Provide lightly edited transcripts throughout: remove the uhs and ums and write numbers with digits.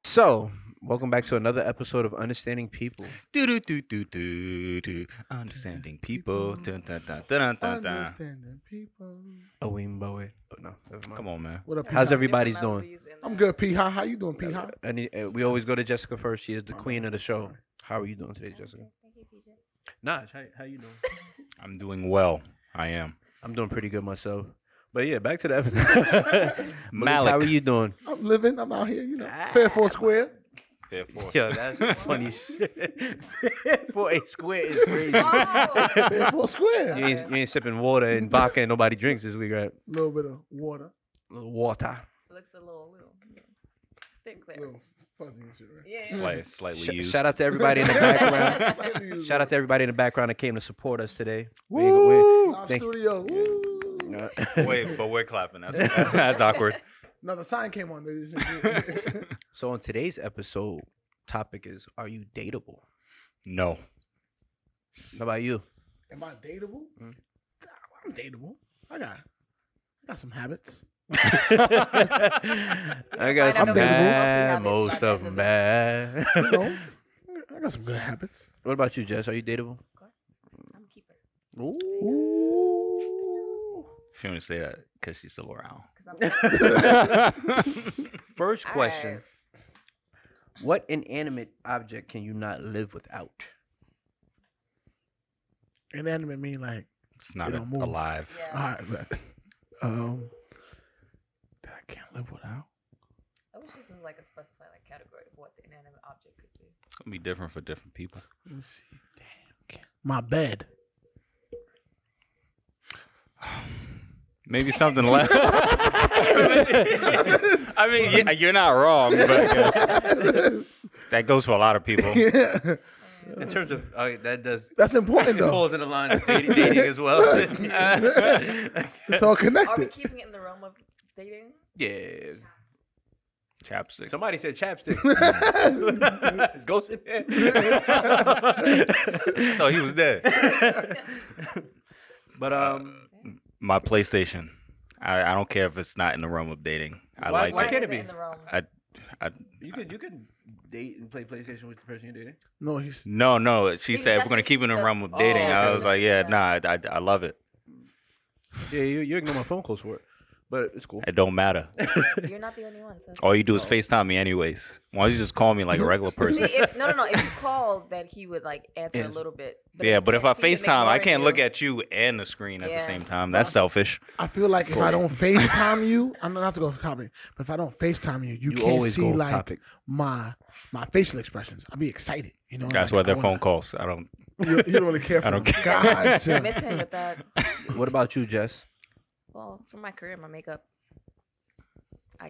So, welcome back to another episode of Understanding People. Do do do do do do. Understanding people. Dun, dun, dun, dun, dun, dun. Understanding people. Bowie. Oh, no, never mind. Come on, man. What up, How's P-Hop? everybody's doing? I'm good, P-Hop. How you doing, P-Hop? We always go to Jessica first. She is the queen of the show. How are you doing today, Jessica? Thank you, PJ. Naj, how you doing? I'm doing well. I am. I'm doing pretty good myself. But yeah, back to the episode. Malik. How are you doing? I'm living. I'm out here, you know. Fair for a square. Fair force. Yo, that's funny shit. For a square is crazy. Fair for a square. You ain't sipping water and vodka and nobody drinks this week, right? A little bit of water. Little water. Looks a little thick there. Little fuzzy and shit, right? Yeah. Slightly used. Shout out to everybody in the background. Slightly used, Shout out to everybody in the background that came to support us today. Live Thank- studio. Woo. Wait, but we're clapping. That's awkward. Another sign came on. So on today's episode, topic is: are you dateable? No. How about you? Am I dateable? Mm. I'm dateable. I got some habits. I got some I'm bad, dateable. most of them bad. You know, I got some good habits. What about you, Jess? Are you dateable? Of course. I'm a keeper. Ooh. She want to say that because she's still around. First All question: right. what inanimate object can you not live without? Inanimate mean like, It's not It don't move. alive. Yeah. all right, but, that I can't live without. I wish this was like a specified like category of what the inanimate object could be. It's gonna be different for different people. Let me see. Damn. My bed. Maybe something less. I mean, yeah, you're not wrong, but I guess that goes for a lot of people. Yeah. In terms of that does That's important it though. falls in the line of dating as well. It's all Are we connected. keeping it in the realm of dating? Yeah. Chapstick. Somebody said chapstick. Is Ghost in there? I thought he was dead. But My PlayStation. I don't care if it's not in the realm of dating. I Why- like why it. can't is it be? in the realm? you can date and play PlayStation with the person you're dating. No, he's No. She He's said just- we're gonna keep it in the just realm of the- dating. Oh, I okay. was like, yeah, nah, I love it. Yeah, you ignore my phone calls for it, but it's cool. It don't matter. You're not the only one. So it's All you do is cool. FaceTime me anyways. Why don't you just call me like a regular See, person? if no, if you called, that he would like answer Yes. a little bit. Yeah, but if I can't see him FaceTime, I ignoring can't you. look at you and the screen at the Yeah. same time. That's selfish. I feel like if I don't FaceTime you, I'm not to go off topic, but if I don't FaceTime you, you can't always see go off like topic. my facial expressions. I'll be excited, you know. That's like, why they're I phone wanna- calls. I don't. You don't really care for I don't them. care. Gotcha. Miss him with that. What about you, Jess? Well, for my career, my makeup,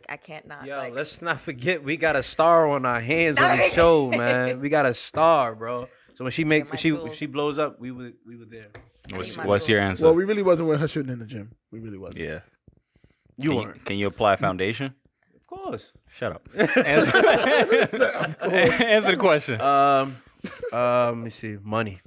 I can't not. Yo, like, let's not forget we got a star on our hands on the Nice. show, man. We got a star, bro. So when she my when she tools. blows up, we were there. What's, my what's your tools. answer? Well, we really wasn't with her shooting in the gym. We really wasn't. Yeah. You Can weren't, can you apply foundation? of course. Shut up. Answer, answer the question. Let me see. Money.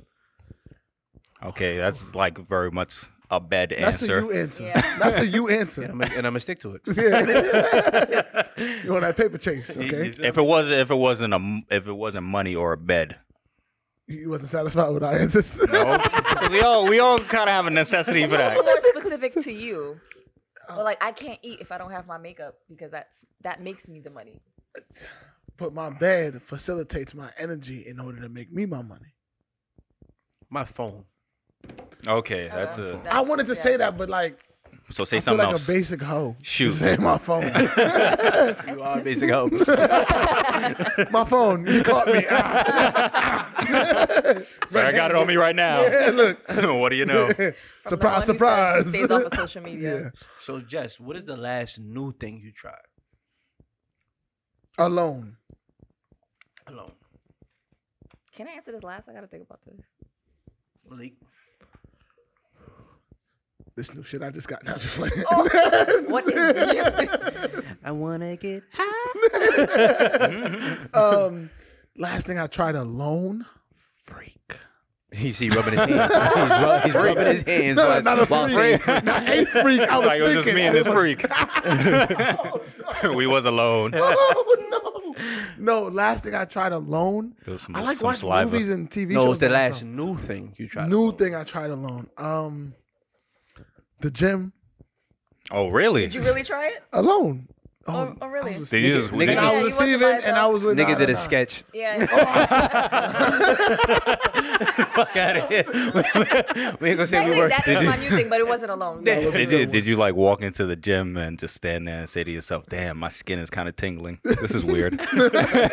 Okay, that's like very much a bad That's a answer. you answer. Yeah. That's a you And answer. I'm gonna stick to it. Yeah. You on that paper chase, okay? If it wasn't money or a bed. You wasn't satisfied with our answers. No. we all kind of have a necessity it's for a that. little more specific to you. But like, I can't eat if I don't have my makeup because that makes me the money. But my bed facilitates my energy in order to make me my money. My phone. Okay, that's a. I wanted to say that, but like, So say I feel something like else. a basic hoe. Shoot. Say my phone. You are basic help. My phone. You caught me. So I got it on me right now. Yeah, look. What do you know? From the Surprise, one who says surprise. he stays off of social media. Yeah. So Jess, what is the last new thing you tried? Alone. Alone. Can I answer this last? I gotta think about this. Malik. This new shit I just got. Now just playing. Oh, what is this? I wanna get Last thing I tried alone, freak. You see, rubbing his hands. He's rubbing his hands. No, not a while freak. saying- Not a freak. I was Like it was just thinking. me and this freak. Oh, We was alone. no. Oh, no. No, last thing I tried alone. There was some, I like some watching saliva. movies and TV No, shows. it's the by last myself. new thing you tried. New thing I tried alone. The gym Oh, really? Did you really try it? alone. Oh, really? I was Did you with just- Steven. did And you- I Yeah, was you with wasn't by Steven, and I was with. Nigga did a nah. sketch. Yeah. Fuck out of here. We ain't gonna say we Technically, were. that is my new thing, but it wased alone. Yeah. Did you like walk into the gym and just stand there and say to yourself, "Damn, my skin is kind of tingling. This is weird,"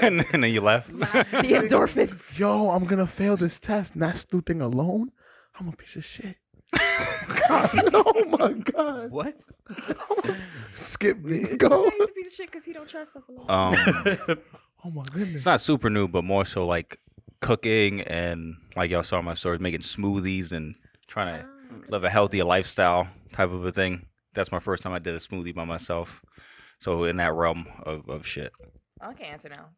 and then you left? The endorphins. Yo, I'm gonna fail this test. Not Stu thing alone. I'm a piece of shit. God, oh my god. What? Skip me. Go. He's a piece of shit because he don't try stuff alone. Oh my goodness. It's not super new, but more so like cooking and like y'all saw my stories, making smoothies and trying to live a healthier lifestyle type of a thing. That's my first time I did a smoothie by myself. So in that realm of shit. I can't answer now.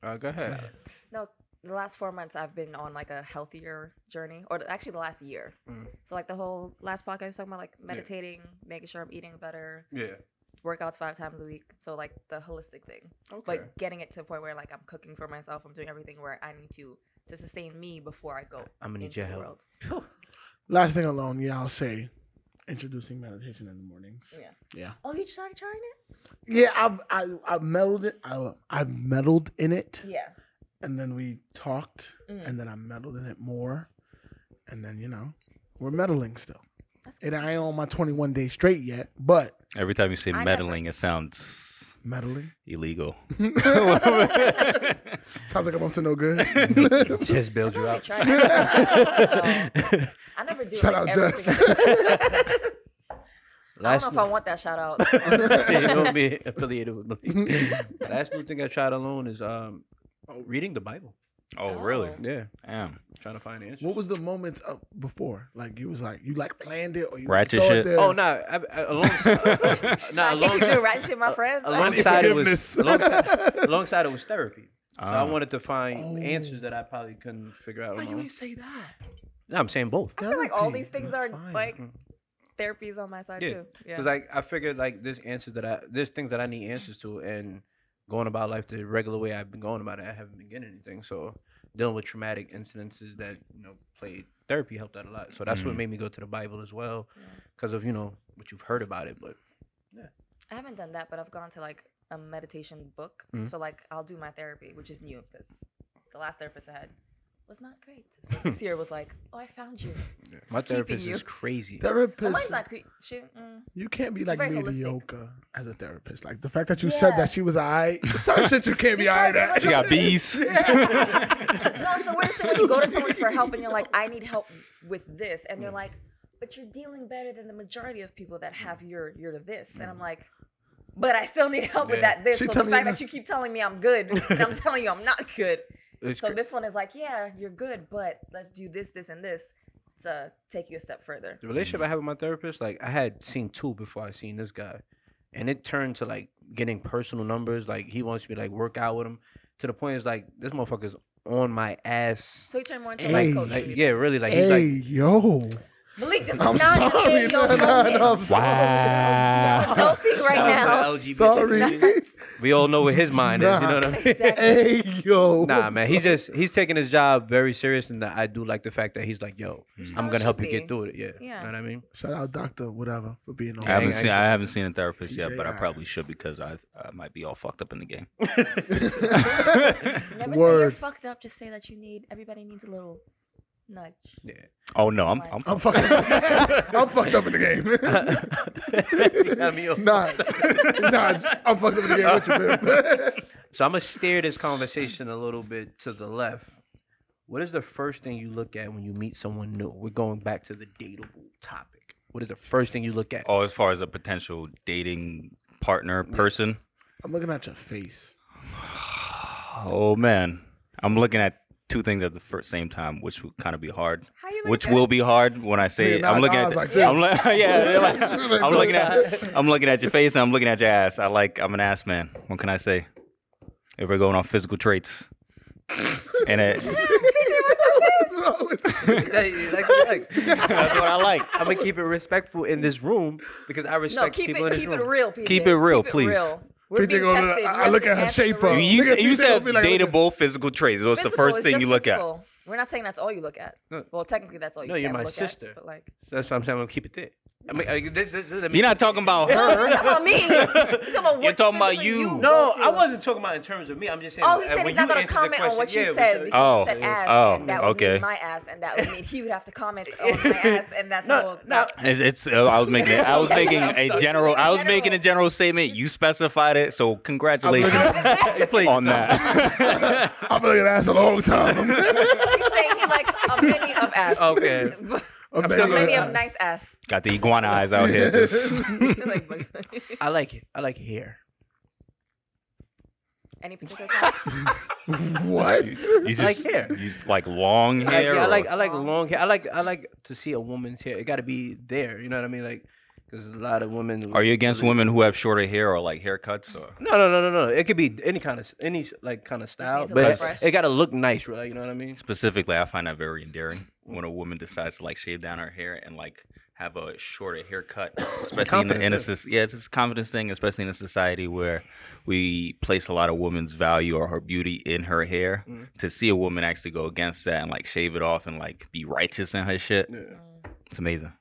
'Cause Go ahead. no, the last 4 months I've been on like a healthier journey, or actually the last year. Mm. So like the whole last podcast I was talking about like meditating, making sure I'm eating better, Yeah. workouts 5 times a week. So like the holistic thing, Okay. but getting it to a point where like I'm cooking for myself, I'm doing everything where I need to sustain me before I go I'm gonna need into your the help. world. Last thing alone, yeah, I'll say introducing meditation in the mornings. Yeah. Yeah. Oh, you started trying it? Yeah, I've meddled it. I've meddled in it, Yeah. and then we talked, Mm. and then I meddled in it more, and then we're meddling still. That's And I ain't on my 21 days straight yet, but Every time you say I never- meddling, it sounds meddling illegal. sounds like I'm up to no good. Just build you Sounds up. like try. I never do. Shout like, out, every Jess. single- I don't Last know if I want that shout out. you don't be affiliated with me. Last new thing I tried alone is reading the Bible. Oh, really? Oh. Yeah, Damn. trying to find answers. What was the moment before? Like you planned it or you Ratchet saw it shit? there? Oh, nah, alongside, I can't do right shit, my friends. alongside it was Forgiveness. alongside it was therapy. So I Ah. wanted to find Oh. answers that I probably couldn't figure out Why on you my own. ain't say that? No, I'm saying both. I feel like all Therapy, these things that's are fine. like therapies on my side Yeah, too. Yeah. Because like I figured like there's things that I need answers to, and going about life the regular way I've been going about it, I haven't been getting anything. So dealing with traumatic incidences that played therapy helped out a lot. So that's what Mhm. made me go to the Bible as well, Yeah. because of what you've heard about it. But I haven't done that, but I've gone to like a meditation book. Mhm. So like I'll do my therapy, which is new because the last therapist I had was not great. So this year was like, oh, I found you. my Keeping therapist you. is crazy. Well, Therapist. mine's not You can't be She's like very holistic. mediocre as a therapist. Like the fact that you said Yeah. that she was alright. Certain shit you can't be alright Because it at. was She got bees. No, so weird thing when you go to someone for help and you're like, I need help with this, and they're like, but you're dealing better than the majority of people that have your this, and I'm like, but I still need help with Yeah. that this. She So tell the me fact that- that you keep telling me I'm good, and I'm telling you I'm not good. It's So cra- this one is like, yeah, you're good, but let's do this, this, and this to take you a step further. the relationship I have with my therapist, like I had seen 2 before I seen this guy, and it turned to like getting personal numbers. Like he wants me to like work out with him, to the point is like this motherfucker's on my ass. So he turned more into a Hey. life coach. Like for you. yeah, really. Like Hey, he's like yo. Malik, this is I'm not sorry. your No, no, moment. no, I'm sorry. Wow. Adulting right Shout out now. to LGBT Sorry. community. We all know what his mind is. You know what I mean? Exactly. Hey, yo. Nah, man, he's taking his job very serious, and I do like the fact that he's like, yo, How I'm it gonna help should you be. get through it. Yeah, Yeah. know what I mean? Shout out Doctor whatever for being on. I haven't I- seen. I haven't seen a therapist yet, but I PJ probably eyes. should because I might be all fucked up in the game. Never say you're Word. fucked up. Just say that everybody needs a little nudge. Yeah. Oh no, I'm I'm fucked up. I'm fucked up in the game. You got me off. nah, I'm fucked up in the game with you, man. So I'm gonna steer this conversation a little bit to the left. What is the first thing you look at when you meet someone new? We're going back to the dateable topic. What is the first thing you look at? Oh, as far as a potential dating partner person. I'm looking at your face. Oh man, I'm looking at 2 things at the same time, which would kind of be hard. How you Which like will be hard when I say Yeah, it. nah, I'm looking nah, at it's like I'm this. yeah, like, I'm looking at your face and I'm looking at your ass. I'm an ass man. What can I say? If we're going on physical traits. And it wrong with That's what I like. I'm gonna keep it respectful in this room because I No, respect keep people in it this keep room. it real, PJ. Keep it real, Keep please. It real. We're Fifty being gonna- tested. I look at her shape up. You Look at you you, said they'll be like, dateable physical traits. What's the Physical, first it's thing just you look at? physical. We're not saying that's all you look at. No. Well, technically, that's all you No, can you're my look sister. at. But like, So that's why I'm saying I'm gonna keep it there. I mean, this You're not talking about you're her. talking about me. You're talking about You're what talking about physically you. No, want to. I wasn't talking about in terms of me. I'm just saying. Oh, he said when he's not you gonna answered the comment on what question, you yeah, said we because Oh. you said ass, Oh, and that would okay. mean my ass, and that would mean he would have to comment on my ass, and that's No, no. It's I was making a general. I was General. making a general statement. You specified it, so congratulations You played on yourself. that. I've been looking at ass a long time. He's saying he likes a mini of ass. Okay. A I'm many still Many ass. of nice ass. Got the iguana eyes out here. Just Like Bugs Bunny. I like it. I like hair. Any particular type? What? you just like hair. You just like long Like, hair. yeah, I or- like Long. long hair. I like to see a woman's hair. It got to be there. You know what I mean? Like, because a lot of women. Are you against women who have shorter hair or like haircuts? Or No. It could be any kind of like kind of style, needs to but look it, fresh. it got to look nice, right? You know what I mean? specifically, I find that very endearing when a woman decides to like shave down her hair and like have a shorter haircut, especially in Confidence, a yeah, it's a confidence thing, especially in a society where we place a lot of women's value or her beauty in her hair. Mhm. To see a woman actually go against that and like shave it off and like be righteous in her shit, it's amazing.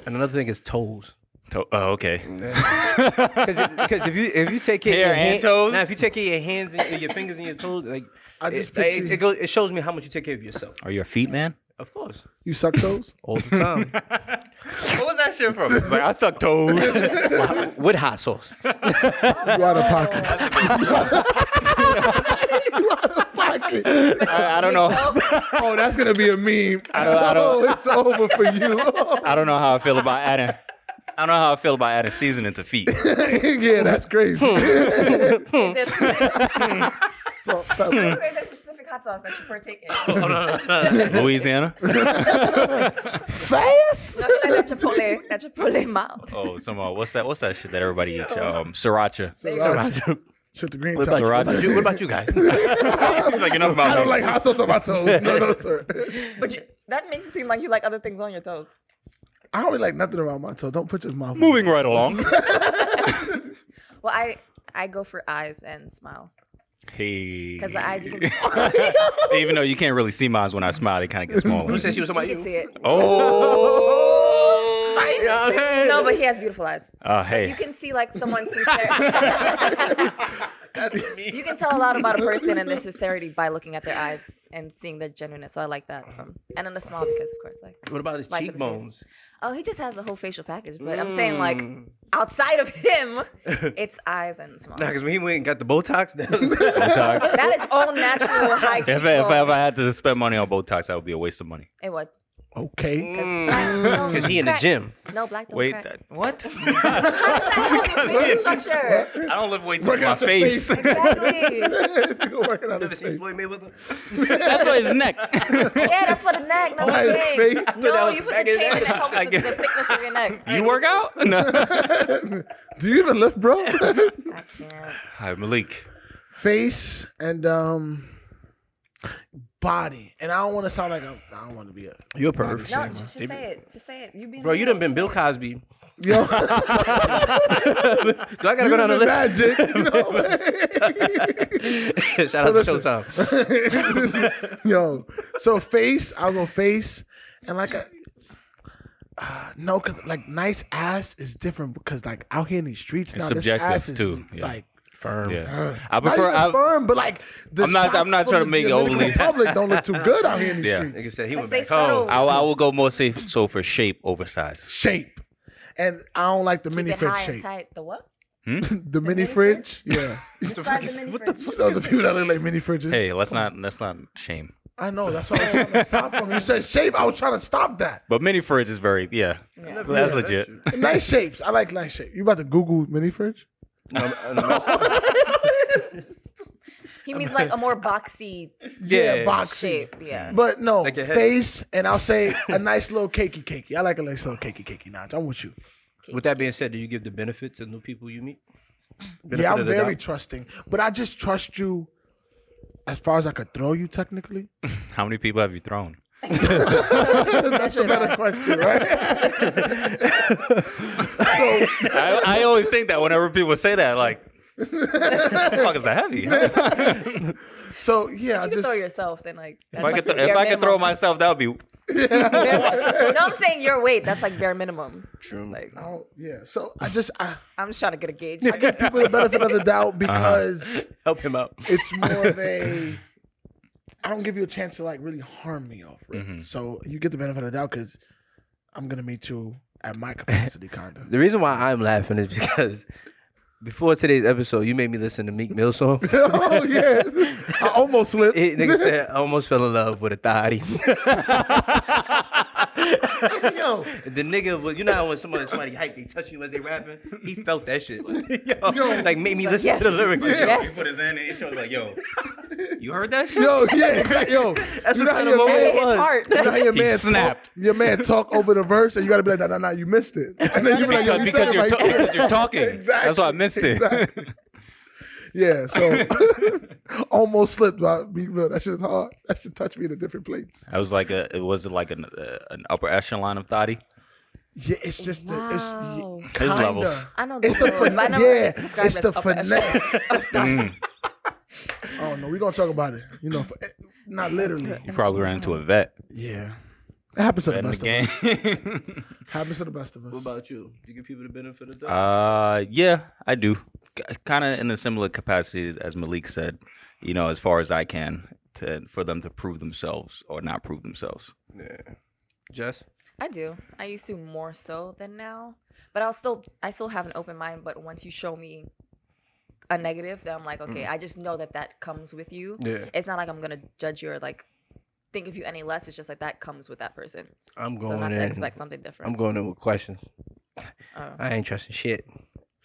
And another thing is toes. Oh, okay. Because if you take care Hair of your and hand, toes? now if you take care of your hands and your fingers and your toes, like I just it, picture it, goes, it shows me how much you take care of yourself. Are you a feet man? Of course, you suck toes. all the time. What was that shit from? It's like I suck toes. With hot sauce. You out of pocket. You out of pocket. I don't know. Oh, that's gonna be a meme. I don't- Oh, it's over for you. I don't know how I feel about adding. I don't know how I feel about adding seasoning to feet. Yeah, that's crazy. Is there specific, So, is there specific hot sauce that you partake in? No. Louisiana. fast. Nothing like that Chipotle mild. Oh, some what's that shit that everybody eats? Sriracha. There you go. Shit, the green What about, touch. what about you guys? He's like enough about I don't me. like hot sauce on my toes. No, sir. But that makes it seem like you like other things on your toes. I don't really like nothing around my toe. Don't put your mouth. Moving right along. Well, I go for eyes and smile. Hey. Because the eyes you can, Even though you can't really see mine when I smile, they kind of get Who smaller. said she was talking you about can you? see it. Oh. Yeah, No, but he has beautiful eyes. You Hey. can see like someone's sincerity. You can tell a lot about a person and their sincerity by looking at their eyes and seeing their genuineness. So I like that. And then the smile because, of course, like, What about his Light to the face. cheekbones? oh, he just has the whole facial package. But I'm saying like outside of him, it's eyes and smile. Nah, because when he went and got the Botox, that was Botox. That is all natural high If I ever cheekbones. had to spend money on Botox, that would be a waste of money. It would. Okay. Because he in the Crack. gym. No, black don't Wait, crack. what? How does that help your facial structure? I don't lift weights Work with my out your face. face. Exactly. Working on Never his seen face. Floyd Mayweather? That's for his neck. Yeah, that's for the neck, not That the is thing. face. No, That was you put back the in chain the- and it helps I the get- thickness of your neck. You work out? No. Do you even lift, bro? I can't. Hi, Malik. Face and body. And I don't want to sound like I don't want to be a You're a body perv. No, shamer. just say it. Just say it. You being Bro, you real, done been Bill just say it. Cosby. Yo, Do I gotta go down the list? magic. You know? Shout out to listen. Showtime. Yo, so face, I'll go face, and like no, cause like nice ass is different because like out here in these streets It's now, subjective, this ass is too, yeah. like Firm. Yeah. I not prefer. even firm, but like the I'm not shots trying from to the make it Dominican overly- Republic don't look too good out here in these Yeah. streets. Nigga said he Let's went stay back home. subtle. I will go more safe. So for shape, oversized. Shape, and I don't like the Keep mini it fridge high and shape. tight. The what? The mini mini fridge, yeah. Describe the mini fridge. You know the people that look like mini fridges. Hey, let's not shame. I know that's what I was trying to stop from. You said shape, I was trying to stop that. But mini fridge is very Yeah. That's legit. Nice shapes. I like nice shape. You about to Google mini fridge? He means like a more boxy Yeah, boxy. shape. Yeah. But no, Like your head. face, and I'll say a nice little cakey. I like a nice little cakey. Notch. I'm with you. With that being said, do you give the benefits to new people you meet? Benefit Yeah, of I'm the very doubt? trusting, but I just trust you as far as I could throw you technically. How many people have you thrown? That's a better question, right? So I always think that whenever people say that, like, what the fuck is that heavy? So yeah, I You can just throw yourself, then like. If that's I like could, the if bare I could throw minimum. myself, that would be. No, I'm saying your weight. That's like bare minimum. True. Like, yeah. So I I'm just trying to get a gauge. I give people the benefit of the doubt because Help him out. it's more of a. I don't give you a chance to like really harm me off rip. Mhm. So you get the benefit of the doubt because I'm gonna meet you at my capacity, kind of. The reason why I'm laughing is because before today's episode, you made me listen to Meek Mill song. Oh yeah, I almost slipped. Nigga said, I almost fell in love with a thotty. Yo, The nigga was, you know how when somebody hype, they touch you as they rapping? He felt that shit. Like, Yo. like made me He's like, listen to the yes. lyrics. Like, yo, Yes. He put his hand in his shoulder like, yo, you heard that shit? yo, yeah, yo. That's You what know how kind of your moment That it hit his was. heart. You know how your He man snapped. Your man talk over the verse, and you gotta be like, nah, you missed it. And then you be like, yo, Because, you because, said you're it like- because you're talking. Exactly, That's why I missed it. exactly. Yeah, so almost slipped. Meek Mill. That shit's hard. That shit touched me in a different place. I was like was it like an upper echelon of thoughty? Yeah, it's just the Wow. it's His kinda. levels. I know the It's the rules, but I finesse. never heard it Yeah, described it's as the upper echelon. finesse. Mm. Oh no, we're gonna talk about it. You know, not literally. You probably ran into a vet. Yeah, it happens to the Vet in best the of us. game. Happens to the best of us. What about you? Do you give people the benefit of the doubt? Yeah, I do. Kind of in a similar capacity as Malik said. You know, as far as I can, for them to prove themselves or not prove themselves. Yeah. Jess? I do. I used to more so than now, but I still have an open mind. But once you show me a negative, then I'm like, okay, I just know that comes with you. Yeah. It's not like I'm gonna judge you or like think of you any less. It's just like that comes with that person. I'm So going not to in. expect something different. I'm going in with questions. Oh. I ain't trusting shit.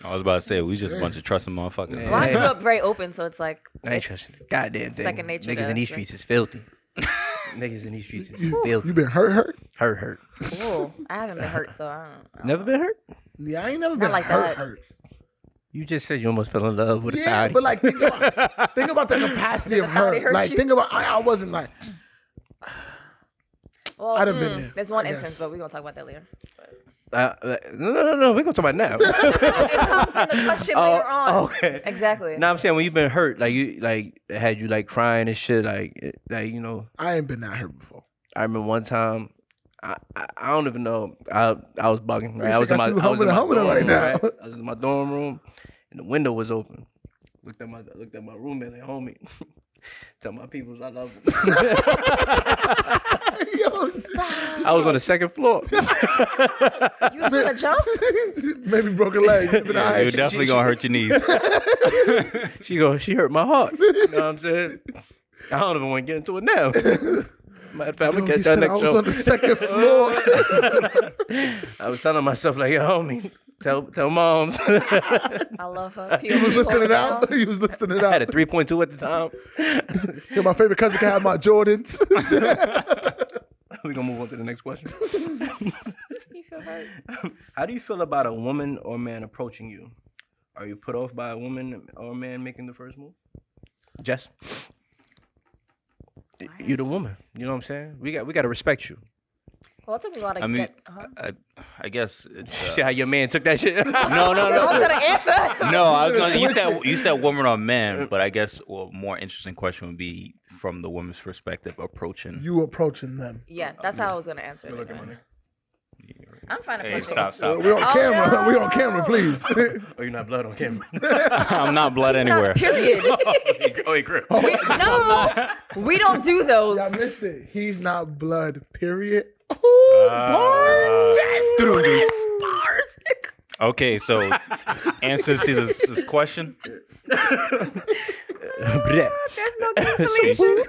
I was about to say, we just a bunch of trusting motherfuckers. Yeah. Well, I grew up very open, so it's like I ain't it's- trusting a goddamn thing. second nature Niggas to in these us, streets is filthy. Niggas in these streets is You filthy. been hurt? Hurt. Cool. I haven't been hurt, so I don't Never been hurt? Yeah, I ain't never Not been like hurt. that. Hurt. You just said you almost fell in love with a Yeah, thotty. but like think about the capacity Did of the thotty hurt. hurt Like you? think about I wasn't like Well, I'd have been there, there's one I instance, guess. but we're gonna talk about that later. No. We're gonna talk about it now. It comes in the question later on. Okay. Exactly. No, I'm saying when you've been hurt, like you like had you like crying and shit, like you know. I ain't been that hurt before. I remember one time. I don't even know. I was bugging. Right, This I was shit in my got you I was in my humming dorm right room, now. right? I was in my dorm room, and the window was open. Looked at my roommate like, homie. Tell my peoples I love them. Yo, I was on the second floor. You was gonna jump? maybe broken legs. Been You're alright. definitely gonna hurt your knees. She hurt my heart. You know what I'm saying? I don't even want to get into it now. Matter of fact, I'm Yo, gonna catch he that said I next was show. on the second floor. I was telling myself like, yo, homie, tell moms. I love her. You was listening it out. POV You was listening it I had a out. 3.2 at the time. Yeah, my favorite cousin can have my Jordans. We're gonna move on to the next question. You feel hurt? How do you feel about a woman or man approaching you? Are you put off by a woman or a man making the first move? Jess? You're the woman. You know what I'm saying? We got to respect you. Well, it took me a while to I mean, get. Huh? I guess. It's, See how your man took that shit? no. I was gonna answer. No, I was gonna. You said woman or man, but I guess a more interesting question would be from the woman's perspective approaching. You approaching them. Yeah, that's how I was gonna answer it. I'm fine Hey, approaching. stop. We're on Oh, camera. no. We're on camera, please. Oh, you're not blood on camera. I'm not blood anywhere. Period. Oh, he grip. No, we don't do those. Y'all missed it. He's not blood, period. Okay, so answers to this question. Bleh. There's no cancellation.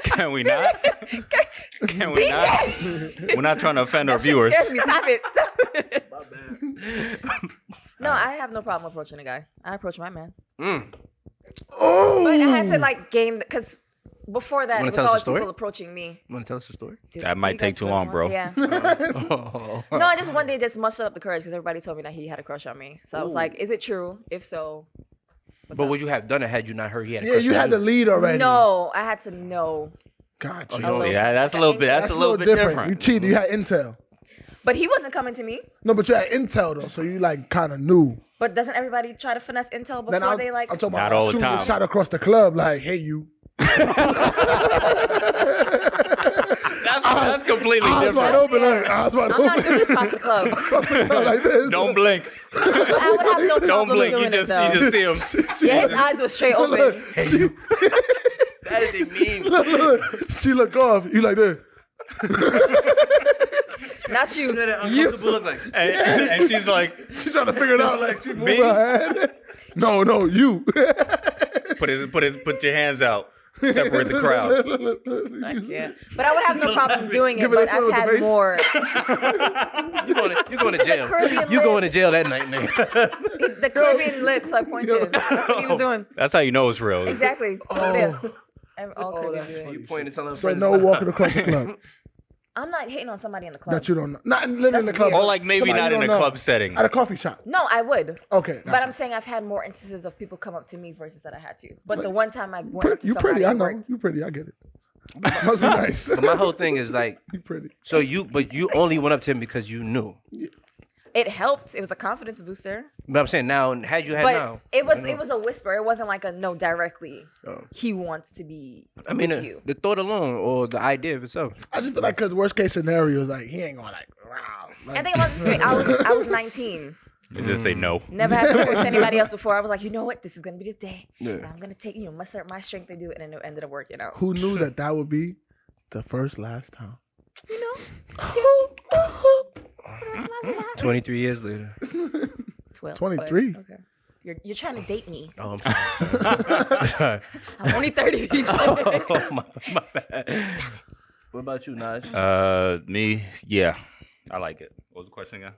Can we not? Can we not? We're not trying to offend our viewers. Scares me. Stop it. Stop it. No, I have no problem approaching a guy. I approach my man, Oh, but I had to like gain because before that Wanna it was tell us a always story? people approaching me. Want to tell us the story? That might you take guys too really long, want- bro. Yeah. Oh. No, I just one day just mustered up the courage because everybody told me that he had a crush on me. So I was Ooh. like, "Is it true? If so, what's But up?" would you have done it had you not heard he had a yeah, crush you on had the lead already. No, I had to know. Gotcha. Oh, So no. yeah, that's a little bit. That's a little bit different. You cheated. You had intel. But he wasn't coming to me. No, but you had intel though, so you like kind of knew. But doesn't everybody try to finesse intel Then before they like? I'm talking Not about all the shooting a time. shot across the club, like, hey you. That's completely Eyes wide different. open, like, eyes wide I'm not open. doing across the club. Across the club like this. Don't blink. I would have no Don't problem blink. doing You it just though. see him. Yeah, his eyes were straight open. That is a meme. Look. She look off. You like this. Not you. You know that uncomfortable look like. And she's like, She trying to figure it out. Like she Me? moving her head. No, you. put your hands out. Separate the crowd. I can't. But I would have no problem doing it. Give it But a swing I've with the had face. more. You're going to jail. Caribbean You going to lips. jail that night, nigga. The Caribbean lips I pointed. That's what he was doing. That's how you know it's real. Exactly. Oh. All Caribbean that's do it. funny. You pointing to tell her So friends no it's not- walking across the club I'm not hating on somebody in the club. that you don't know. Not living in That's the club. weird. Or like maybe Somebody not you in a don't know. club setting. At a coffee shop. No, I would. Okay. But gotcha. I'm saying I've had more instances of people come up to me versus that I had to. But the one time I went up to You somebody pretty, I and know. worked, You pretty, I get it. Must be nice. But my whole thing is like, You pretty. so you only went up to him because you knew. it helped. It was a confidence booster. But I'm saying now, had you had But now, it I know. was a whisper. It wasn't like a no directly. Oh. He wants to be I mean, with you. the thought alone or the idea of itself. I just feel like because worst case scenario is like he ain't gonna like wow. Like, I think about this. I was 19. You just say no. Never had to approach anybody else before. I was like, you know what? This is gonna be the day. Yeah. And I'm gonna take muster my strength to do it, and it ended up working out. who knew that would be the first last time? You know, 23 years later. 12. 23? but, Okay. You're trying to date me. Oh, I'm sorry. I'm only 30. Oh, my bad. What about you, Naj? Me, yeah, I like it. What was the question again?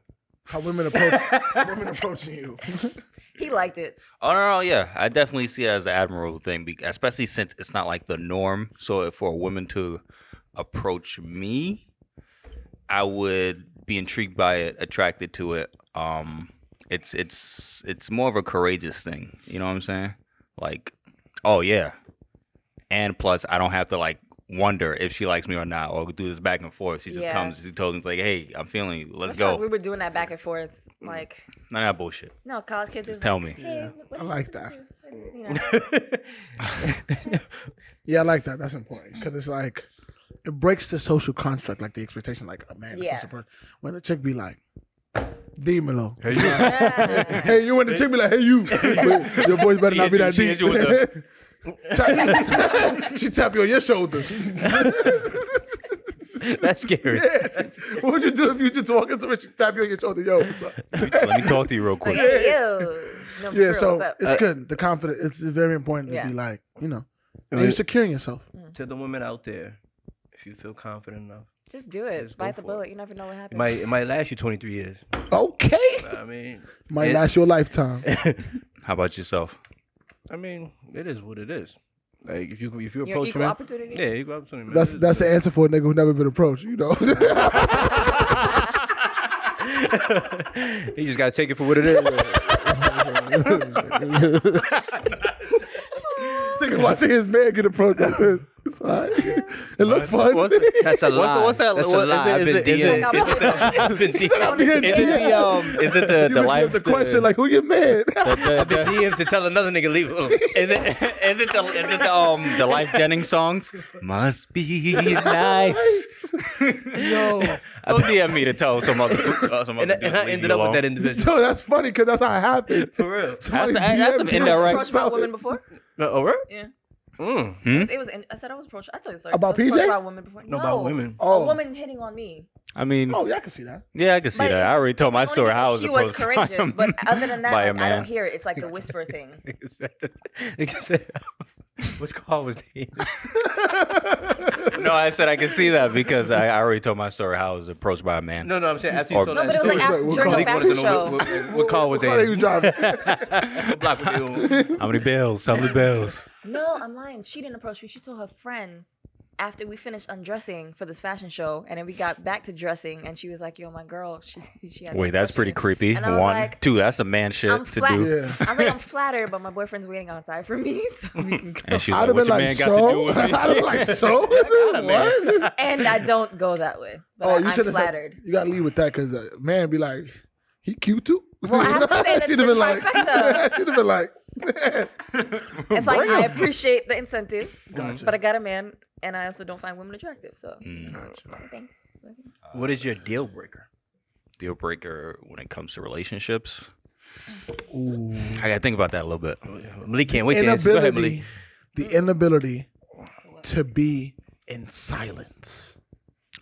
How women approaching you. He liked it. Oh no, yeah, I definitely see it as an admirable thing, especially since it's not like the norm. So for a woman to approach me, I would be intrigued by it, attracted to it. It's more of a courageous thing. You know what I'm saying? Like, oh yeah, and plus I don't have to like wonder if she likes me or not, or do this back and forth. She just Yeah. comes. She told me like, hey, I'm feeling you. Let's I feel like go. we were doing that back and forth. Like, None of that bullshit. no, college kids Just is tell like, me. Hey, what I are you like listening to? You know. Yeah, I like that. That's important because it's like it breaks the social construct, like the expectation, like a man. Yeah. Is supposed to when the chick be like, "Dímelo." Hey, Yeah. hey, you, when the chick be like, "Hey, you," your voice better She not be hit that you- deep. she hit you She tap you on your shoulders. That's scary. Yeah. What would you do if you just walk into her, she tap you on your shoulder? Yo, what's up? Let me talk to you real Like, quick. hey, yo. No, for Yeah, real, so what's up? it's good. The confidence, it's very important to Yeah. be like, you know, I and mean, you're securing yourself. to the women out there, if you feel confident enough, Just do it. Just go Bite the for bullet. it. You never know what it happens. might last you 23 years. Okay. I mean, Might it- last your lifetime. How about yourself? I mean, it is what it is. Like if you You're approach equal men, opportunity. yeah, equal opportunity. Man. That's the answer for a nigga who never been approached, you know. You just gotta take it for what it is. Nigga watching his man get approached like this. It's all right. It look fun. That's a lie. What's that? That's a What- lie. is it- is it- I've been DM'd. Is it the You would life? give the question like, who your man? I've been DM'd to tell another nigga leave. Is it the Life Jennings songs? Must be nice. Yo. Don't DM me to tell some other And dude I to leave ended you up with alone. that individual. Yo, that's funny because that's how it happened. For real. Somebody That's some DM'd you. indirect- Approached by women before? Oh, right? Yeah. Mm. It was. I said I was approached. I told you sorry. About I was approached PJ? by women before. No, about women. Oh. A woman hitting on me. I mean, Oh, yeah, I can see that. yeah, I can see But that. I already told my Only story. How I because was she was approached by courageous, him. but other than that, by a like, I man. don't hear it. It's like the whisper thing. Nigga said, which call was he? No, I said I can see that because I already told my story. How I was approached by a man. No, I'm saying after you Or- told No, that but it was like story. after, What during car- the Nick wanted fashion to know show. what car was What car you they? driving? What block were they on? How many bills? How many bills? No, I'm lying. She didn't approach me. She told her friend after we finished undressing for this fashion show, and then we got back to dressing, and she was like, "Yo, my girl, she has." Wait, that's pretty creepy. And I was One, like, two. That's a man shit I'm to flat- do. Yeah. I was like, I'm flattered, but my boyfriend's waiting outside for me, so we can go. And she's I'd like, have "What been your like, man got to do so? with I'd me?" have been like, so? What? And I don't go that way, but Oh, you I'm should have flattered. said, you gotta leave with that because man be like, he cute too. Well, I have to say that She'd the have been like, trifecta. she'd have been like, It's like I appreciate the incentive, Gotcha. but I got a man, and I also don't find women attractive. So thanks. What is your deal breaker? Deal breaker when it comes to relationships. ooh. I gotta think about that a little bit. Malik can't wait to answer. Go ahead, Malik. The inability to be in silence.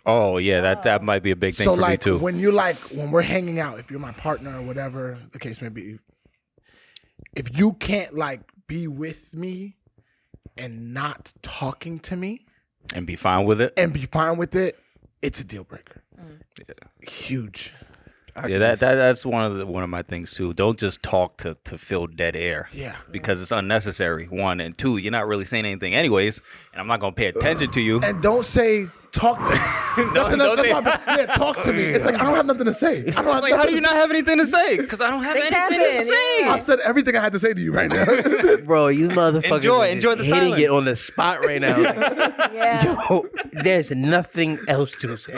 Oh yeah, that might be a big thing So for like me too. when we're hanging out, if you're my partner or whatever the case may be, if you can't like be with me and not talking to me And be fine with it. and be fine with it, it's a deal breaker. Yeah. Huge. Yeah, that's one of my things too. Don't just talk to fill dead air. Yeah. Because it's unnecessary. One and two, you're not really saying anything anyways, and I'm not gonna pay attention to you. And don't say talk to me. Yeah, talk to me. It's like I don't have nothing to say. I don't have Like, how nothing do you to not have anything to say? Because I don't have Things anything happen, to say. yeah. I've said everything I had to say to you right now. Bro, you motherfuckers Enjoy the hitting silence. it on the spot right now. Yeah. Yo, there's nothing else to say.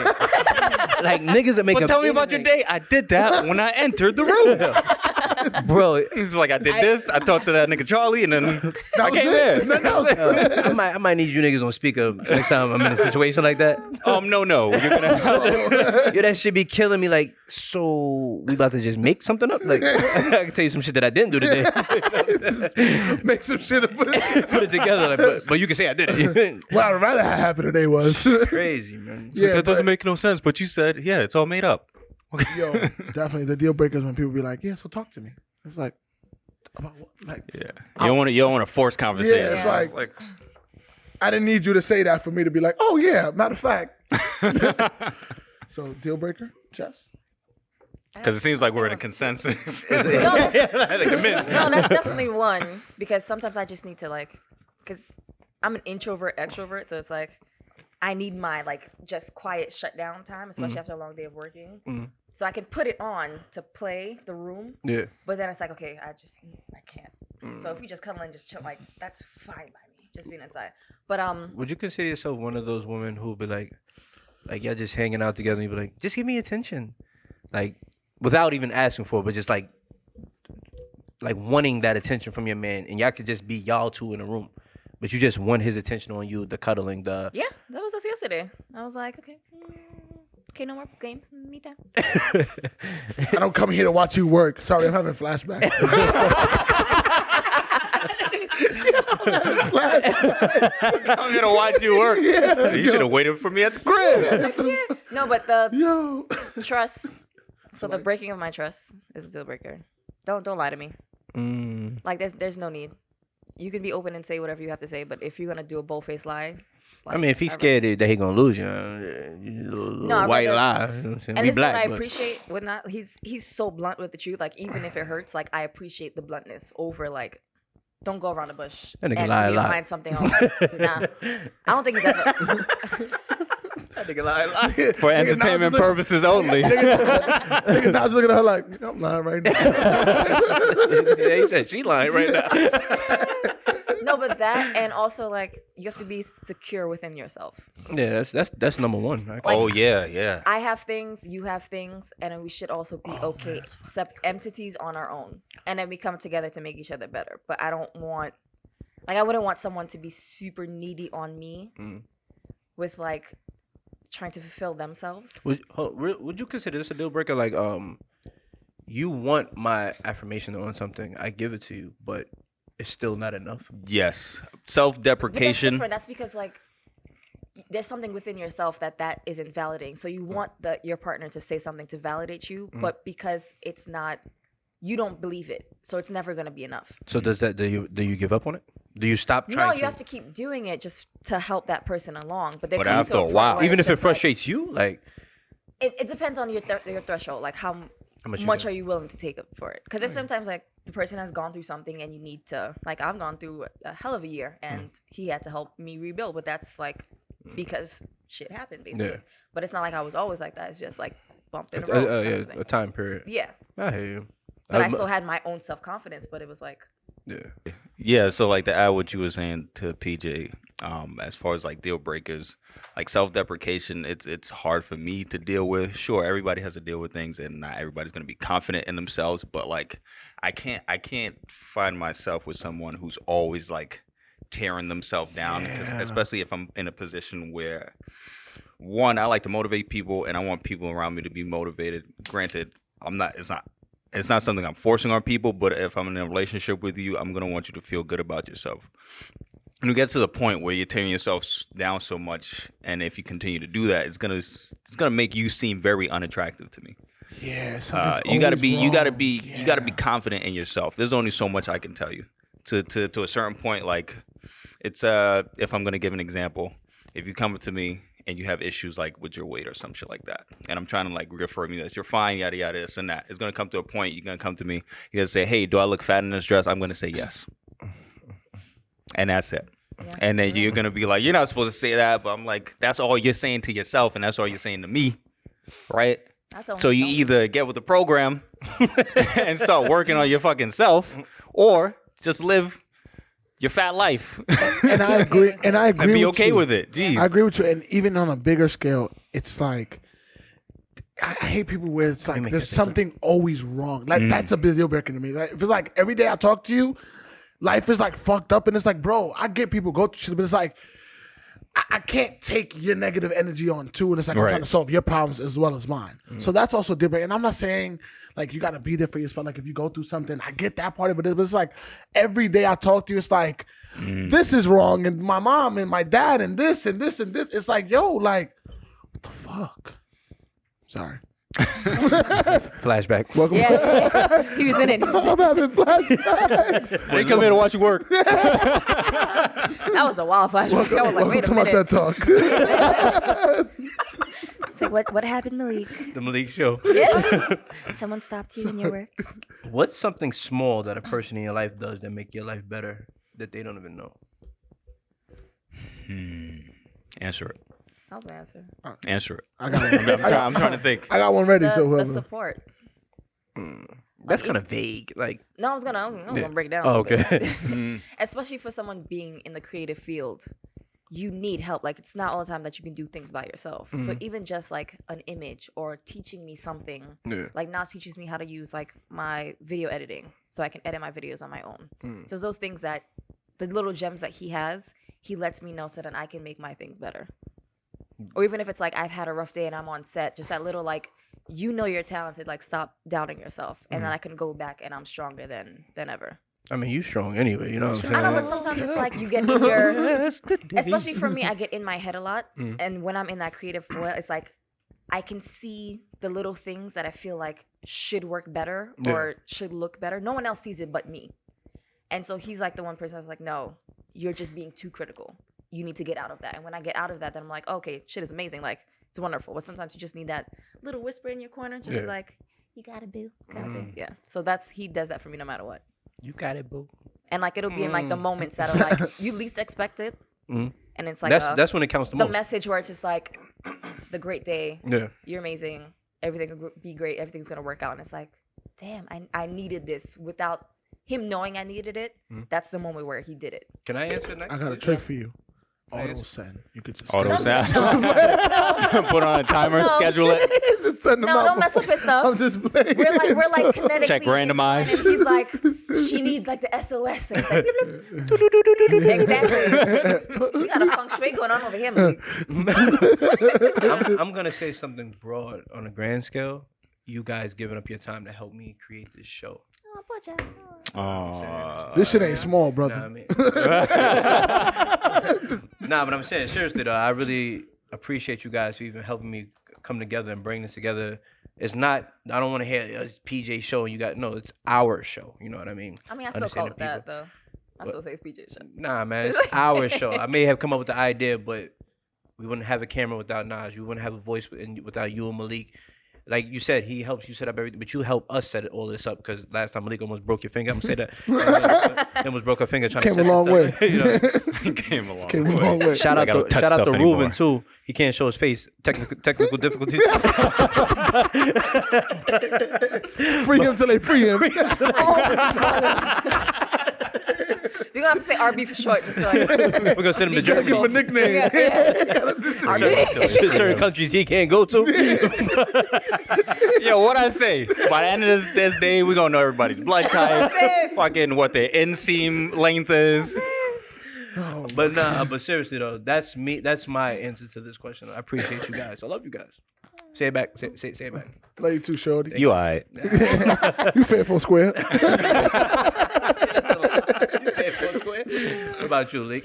Like niggas that make Well, up tell me about your day. I did that when I entered the room. bro. It's like I did this. I talked to that nigga Charlie, and then I came it. in. Nothing else. I might need you niggas on speaker next time I'm in a situation like that. No. You're gonna have to. Yo, that shit be killing me. Like, so we about to just make something up? Like, I can tell you some shit that I didn't do today. Make some shit up. Put it together, like, but you can say I did it. What I'd rather have happened today was. Crazy, man. Yeah, That doesn't but- make no sense. But you said, yeah, it's all made up. Yo, definitely the deal breakers when people be like, yeah, so talk to me. It's like, about what? Like, Yeah. You don't want to force conversation. Yeah, it's Yeah. like, I didn't need you to say that for me to be like, oh yeah, matter of fact. So deal breaker, Jess. Because it seems like we're in a consensus. No, that's, Like a minute. no, that's definitely one because sometimes I just need to like, because I'm an introvert extrovert, so it's like I need my like just quiet shutdown time, especially after a long day of working. So I can put it on to play the room, Yeah. but then it's like, okay, I can't. So if we just cuddle and just chill, like that's fine by me, just being inside. But Would you consider yourself one of those women who be like y'all just hanging out together and you be like, just give me attention, like without even asking for it, but just like wanting that attention from your man, and y'all could just be y'all two in a room, but you just want his attention on you, the cuddling, the yeah, that was us yesterday. I was like, okay, no more games, me time. I don't come here to watch you work. Sorry, I'm having flashbacks. I'm gonna watch you work. Yeah, You should have waited for me at the crib. No, but the Yo. trust. So the breaking of my trust is a deal breaker. Don't lie to me. Like there's no need. You can be open and say whatever you have to say, but if you're gonna do a bold-faced lie, I mean, if he's scared that he gonna lose you, little No, I'd white rather- lie. You know what I'm saying? and We this is what black, I but- appreciate with not he's so blunt with the truth. Like even if it hurts, like I appreciate the bluntness over like don't go around the bush That nigga and lie for a me to lot. find something else. Nah, I don't think he's ever. That nigga lie a lot. For entertainment look- purposes only. Nigga, now looking at her like, I'm lying right now. Yeah, he said she lying right now. No, but that and also like you have to be secure within yourself. Yeah, that's number one. Right? Oh yeah. I have things, you have things, and then we should also be okay, entities on our own, and then we come together to make each other better. But I don't want, like, I wouldn't want someone to be super needy on me, with like trying to fulfill themselves. Would you consider this a deal breaker? Like, you want my affirmation on something, I give it to you, but it's still not enough. Yes. But that's Self-deprecation. different. That's because like there's something within yourself that isn't validating. So you want your partner to say something to validate you, but because it's not, you don't believe it, so it's never gonna be enough. So do you give up on it? Do you stop trying No, to? you have to keep doing it just to help that person along. But there But comes to after a point while- where even it's if it just like- frustrates you, like it depends on your threshold, like how much you much do. are you willing to take up for it? Because there's sometimes like the person has gone through something and you need to, like I've gone through a hell of a year and he had to help me rebuild, but that's like because shit happened basically. Yeah. But it's not like I was always like that. It's just like bump in the Yeah, road. kind of thing. a time period. Yeah. I hear you. But I still had my own self confidence. But it was like, Yeah. Yeah, so like to add what you were saying to PJ, as far as like deal breakers, like self-deprecation, it's hard for me to deal with. Sure, everybody has to deal with things, and not everybody's gonna be confident in themselves. But like, I can't find myself with someone who's always like tearing themselves down, 'cause Yeah. especially if I'm in a position where, one, I like to motivate people, and I want people around me to be motivated. Granted, I'm not. It's not something I'm forcing on people, but if I'm in a relationship with you, I'm gonna want you to feel good about yourself. And you get to the point where you're tearing yourself down so much, and if you continue to do that, it's gonna make you seem very unattractive to me. Yeah, You gotta be Yeah. confident in yourself. There's only so much I can tell you. To a certain point, like it's if I'm gonna give an example, if you come up to me and you have issues like with your weight or some shit like that, and I'm trying to like reaffirm you that you're fine, yada yada, this and that. It's gonna come to a point you're gonna come to me, you're gonna say, hey, do I look fat in this dress? I'm gonna say yes. And that's it. yeah. And then you're gonna be like, you're not supposed to say that, but I'm like, that's all you're saying to yourself, and that's all you're saying to me, right? That's all So you either get with the program and start working on your fucking self, or just live your fat life And I agree. And I agree. and be with okay you. with it. Jeez. I agree with you. And even on a bigger scale, it's like I hate people where it's like make there's that something always wrong. Like that's a big deal breaker to me. Like if it's like every day I talk to you, life is like fucked up, and it's like, bro, I get people go through shit, but it's like I can't take your negative energy on too, and it's like I'm Right. trying to solve your problems as well as mine. So that's also a deal breaker. And I'm not saying like you got to be there for your spot. Like if you go through something, I get that part of it, but it's like every day I talk to you, it's like this is wrong, and my mom and my dad, and this and this and this. It's like, yo, like what the fuck? Sorry. Flashback. Welcome. Yeah, he was in it. I'm having flashbacks. We come here to watch you work. That was a wild flashback. I was like, Welcome wait a to my minute. TED Talk. It's like, what happened, Malik? The Malik Show. Yeah. Someone stopped you in your work. What's something small that a person in your life does that make your life better that they don't even know? Answer it. That was an answer. Answer it. I got one. I'm trying to think. I got one ready. So The whoever. support. That's kind of vague. Like, No, I'm gonna break it down. oh, a little bit. okay. Especially for someone being in the creative field, you need help. Like it's not all the time that you can do things by yourself. So even just like an image or teaching me something, Yeah. like Nas teaches me how to use like my video editing, so I can edit my videos on my own. So it's those things that the little gems that he has, he lets me know so that I can make my things better. Or even if it's like I've had a rough day and I'm on set, just that little like, you know you're talented, like stop doubting yourself, and then I can go back and I'm stronger than ever. I mean, you strong anyway. You know what I'm saying? I know, but sometimes it's like you get in your, especially for me, I get in my head a lot, and when I'm in that creative world, it's like I can see the little things that I feel like should work better or should look better. No one else sees it but me, and so he's like the one person I was like, no, you're just being too critical. You need to get out of that. And when I get out of that, then I'm like, okay, shit is amazing. Like, it's wonderful. But sometimes you just need that little whisper in your corner. Just be like, you gotta boo. Yeah. So he does that for me no matter what. You got it, boo. And like, it'll be in like the moments that are like, you least expect it. And it's like, That's when it counts the the most. message where it's just like, the great day. Yeah. You're amazing. Everything will be great. Everything's gonna work out. And it's like, damn, I needed this without him knowing I needed it. That's the moment where he did it. Can I answer next? I got a please? trick for you. Auto send. You could just Auto text sound. Put on a timer, No. schedule it. it. Just send them No, out. don't mess up his stuff. I'm just playing. We're like kinetically Check randomize. And he's like, she needs like the SOS. And it's like, bloop, bloop. Exactly. We got a feng shui going on over here, Malik. I'm gonna say something broad on a grand scale. You guys giving up your time to help me create this show. Oh, poor child. Oh. This shit ain't small, Know what brother. I mean? Nah, but I'm saying seriously though, I really appreciate you guys for even helping me come together and bring this together. It's not. I don't want to hear it's PJ show and you got no. It's our show. You know what I mean? I mean, I still call it Understanding that, though. I still say it's PJ show. Nah, man, it's our show. I may have come up with the idea, but we wouldn't have a camera without Nas. We wouldn't have a voice without you and Malik. like you said, he helps you set up everything, but you help us set all this up because last time Malik almost broke your finger. I'm gonna say that. He almost broke her finger trying to Came set a long way. this up. You know? Came a long Came a way. long way. Shout I out gotta to touch shout out stuff to anymore. Ruben too. He can't show his face. Technical difficulties. Free him till they free him. You're gonna have to say RB for short, just like We're gonna send him to Germany. Give him a nickname. Yeah. Certain countries he can't go to. Yo, what I say? By the end of this day, we're gonna know everybody's blood type, fucking what their inseam length is. But nah, but seriously though, that's me. That's my answer to this question. I appreciate you guys. I love you guys. Say it back. Say it back. Love you too, shorty. You alright? You faithful square. What about you, Leek?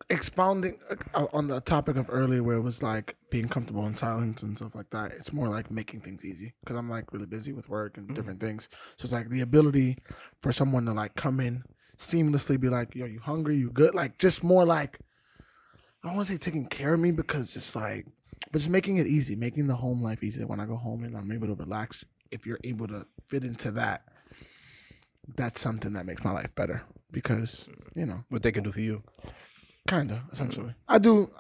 Expounding on the topic of earlier where it was like being comfortable in silence and stuff like that, it's more like making things easy because I'm like really busy with work and different things. So it's like the ability for someone to like come in seamlessly, be like, yo, you hungry, you good, like just more like, I don't want to say taking care of me because it's like, but just making it easy, making the home life easy. When I go home and I'm able to relax, if you're able to fit into that, that's something that makes my life better because, you know, What they can do for you? Kinda, essentially. I give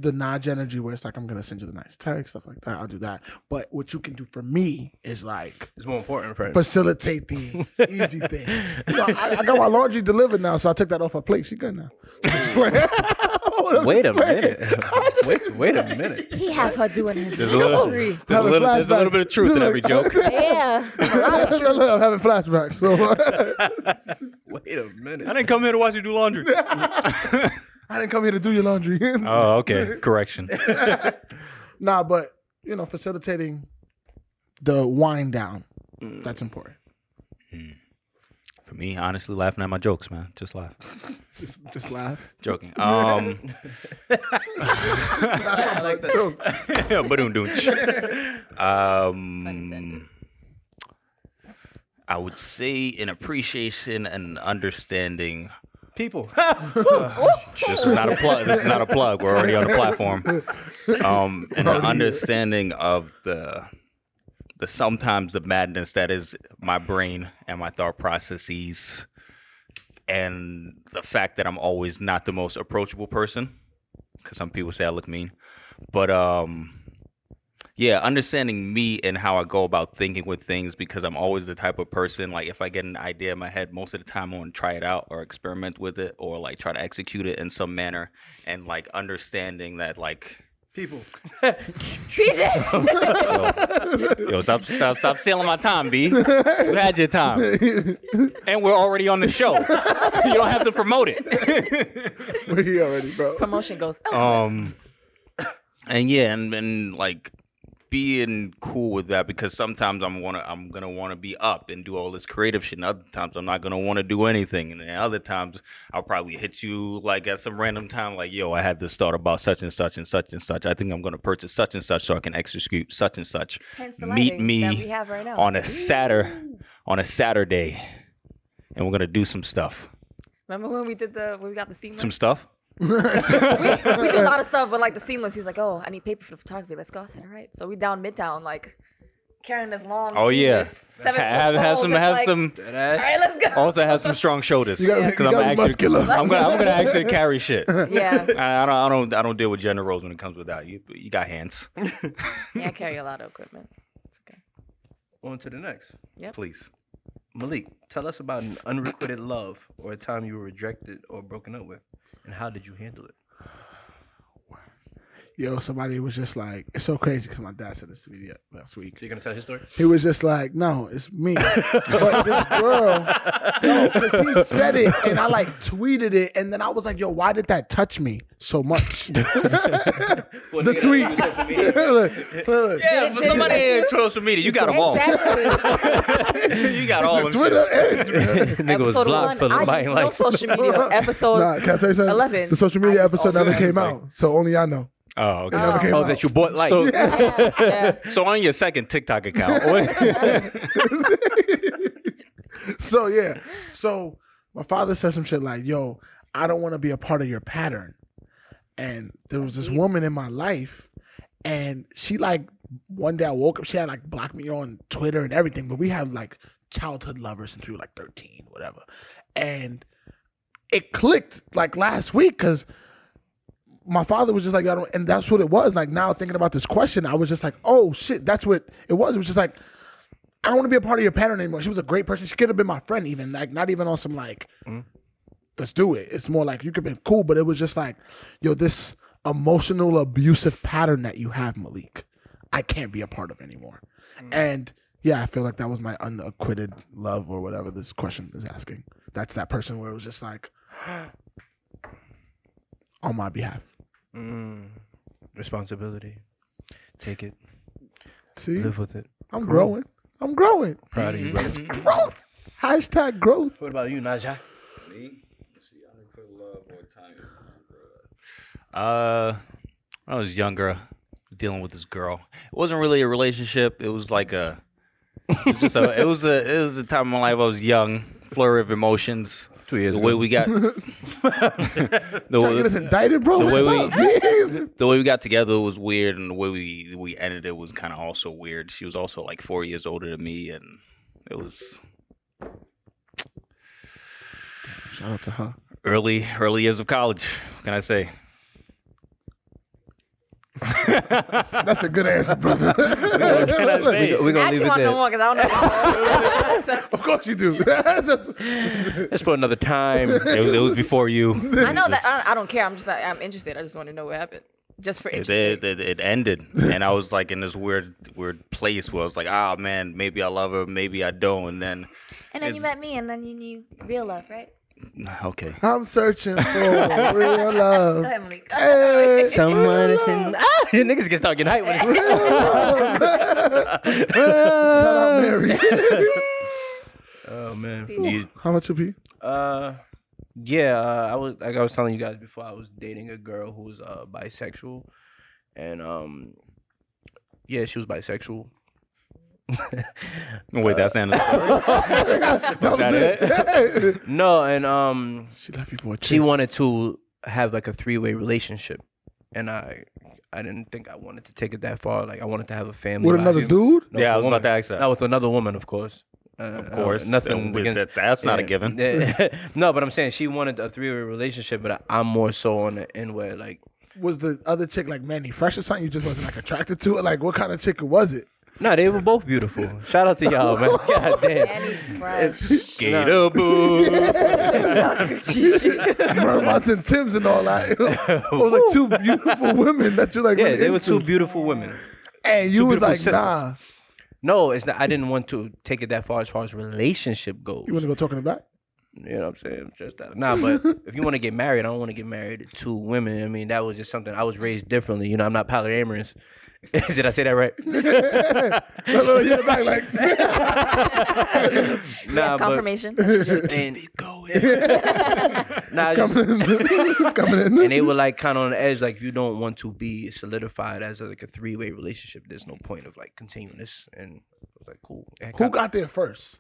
the nudge energy where it's like I'm gonna send you the nice text, stuff like that. I'll do that. But what you can do for me is like It's more important, friend. facilitate the easy thing. You know, I got my laundry delivered now, so I took that off her plate. She good now. Wait a minute. Wait a minute. he have her doing his There's a little bit of truth in every joke. Yeah. I'm having flashbacks. So. Wait a minute. I didn't come here to watch you do laundry. I didn't come here to do your laundry. Oh, okay. Correction. Nah, but you know, facilitating the wind down, that's important. For me, honestly, laughing at my jokes, man. Just laugh. Just laugh. Joking. I like that. Joke. I would say an appreciation and understanding. People. This is not a plug. This is not a plug. We're already on the platform. And an understanding of the sometimes the madness that is my brain and my thought processes, and the fact that I'm always not the most approachable person, because some people say I look mean, but yeah, understanding me and how I go about thinking with things, because I'm always the type of person, like if I get an idea in my head, most of the time I want to try it out or experiment with it or like try to execute it in some manner, and like understanding that like People. PJ. yo, stop stealing my time, B. You had your time, and we're already on the show. You don't have to promote it. We're here already, bro. Promotion goes elsewhere. And yeah, and like being cool with that, because sometimes I'm gonna want to be up and do all this creative shit, and other times I'm not gonna want to do anything, and then other times I'll probably hit you like at some random time, like, yo, I had this thought about such and such and such and such. I think I'm gonna purchase such and such so I can execute such and such. Hence the Meet lighting that we me have right now. on a Saturday, and we're gonna do some stuff. Remember when we got the seamless? Some stuff. we do a lot of stuff, but like the seamless, he was like, "Oh, I need paper for the photography. Let's go." I said, "All right." So we down Midtown, like carrying this long. Oh yeah, seamless, 7 have foot some pole, have just some. Like, all right, let's go. Also have some strong shoulders. You gotta be muscular. I'm gonna actually carry shit. Yeah, I don't deal with gender roles when it comes with that. You got hands. yeah, I carry a lot of equipment. It's okay. On to the next. Please. Malik, tell us about an unrequited love or a time you were rejected or broken up with, and how did you handle it? Yo, somebody was just like, it's so crazy because my dad said this to me last week. So you're gonna tell his story? He was just like, no, it's me. But this girl, no, because he said it and I like tweeted it. And then I was like, yo, why did that touch me so much? Well, The nigga, tweet. you social media. Look. Yeah, Did but it somebody affect in social media, you got them all. Exactly. You got all them Twitter shit. and Instagram. Nigga was Episode blocked 1, for I buying use no likes. social media. Episode Nah, can I tell you something? 11. The social media I use episode all never came like- out. So only I know. Oh, okay. It never came Oh, out. that you bought likes. So, Yeah. so on your second TikTok account. So yeah. So my father said some shit like, yo, I don't want to be a part of your pattern. And there was this woman in my life, and she like one day I woke up, she had like blocked me on Twitter and everything, but we had like childhood lovers since we were like 13, whatever. And it clicked like last week because my father was just like, I don't, and that's what it was. Like now thinking about this question, I was just like, oh shit, that's what it was. It was just like, I don't want to be a part of your pattern anymore. She was a great person. She could have been my friend even, like not even on some like, let's do it. It's more like you could have been cool, but it was just like, yo, this emotional abusive pattern that you have, Malik, I can't be a part of anymore. And yeah, I feel like that was my unacquitted love or whatever this question is asking. That's that person where it was just like, on my behalf. Responsibility. Take it. See, Live with it. I'm growing. I'm growing. Proud of you, brother. Growth. Hashtag growth. What about you, Najah? Me? Let's see, I look for love or time. When I was younger, dealing with this girl. It wasn't really a relationship. It was like it was a time in my life I was young, flurry of emotions. 2 years The ago. way we got Trying to get us indicted, bro. the way What's up, man? the way we got together was weird, and the way we ended it was kind of also weird. She was also like 4 years older than me, and it was Shout out to her. early years of college. What can I say? That's a good answer, brother. What can I say? We're I gonna actually leave it want to know there. more because I don't know. Of course you do. That's for another time. It was before you. I know that. I don't care. I'm just like, I'm interested. I just want to know what happened. Just for It, interest. it ended, and I was like in this weird place where I was like, oh man, maybe I love her, maybe I don't, and then And then it's- you met me, and then you knew real love, right? okay. I'm searching for real love. Go ahead, Malik. Hey, Someone has been. Niggas can start getting hype when real love. Shout out Mary. Oh man. You- How much you be? Yeah. I was like I was telling you guys before. I was dating a girl who was bisexual, and yeah, she was bisexual. Wait, that's the end of the story. That was that it. No, and She left you for a chick. she wanted to have like a 3-way relationship, and I didn't think I wanted to take it that far. Like I wanted to have a family with another dude? No, Yeah, I with was a about to ask that. Not with another woman, of course. Of course, nothing against. that's not a yeah, given. yeah. No, but I'm saying she wanted a 3-way relationship, but I'm more so on the end where like, Was the other chick like Manny Fresh or something? You just wasn't like attracted to it? Like what kind of chick was it? no, they were both beautiful. Shout out to y'all, man. God damn. Annie Fresh. Gator boo. Mermots and Tims and all that. It was like two beautiful women that you like. Yeah, really they were into. two beautiful women. And you two was beautiful like, sisters. nah. No, it's not. I didn't want to take it that far as relationship goes. You want to go talk in the back? You know what I'm saying? Just that. Nah, but if you want to get married, I don't want to get married to 2 women. I mean, that was just something I was raised differently. You know, I'm not polyamorous. Did I say that right? No, yeah, back like. We Nah, have but confirmation. and nah, just, It's coming in. and they were like kind of on the edge. Like, if you don't want to be solidified as like a 3-way relationship, there's no point of like continuing this. And I was like, cool. And Who got there first?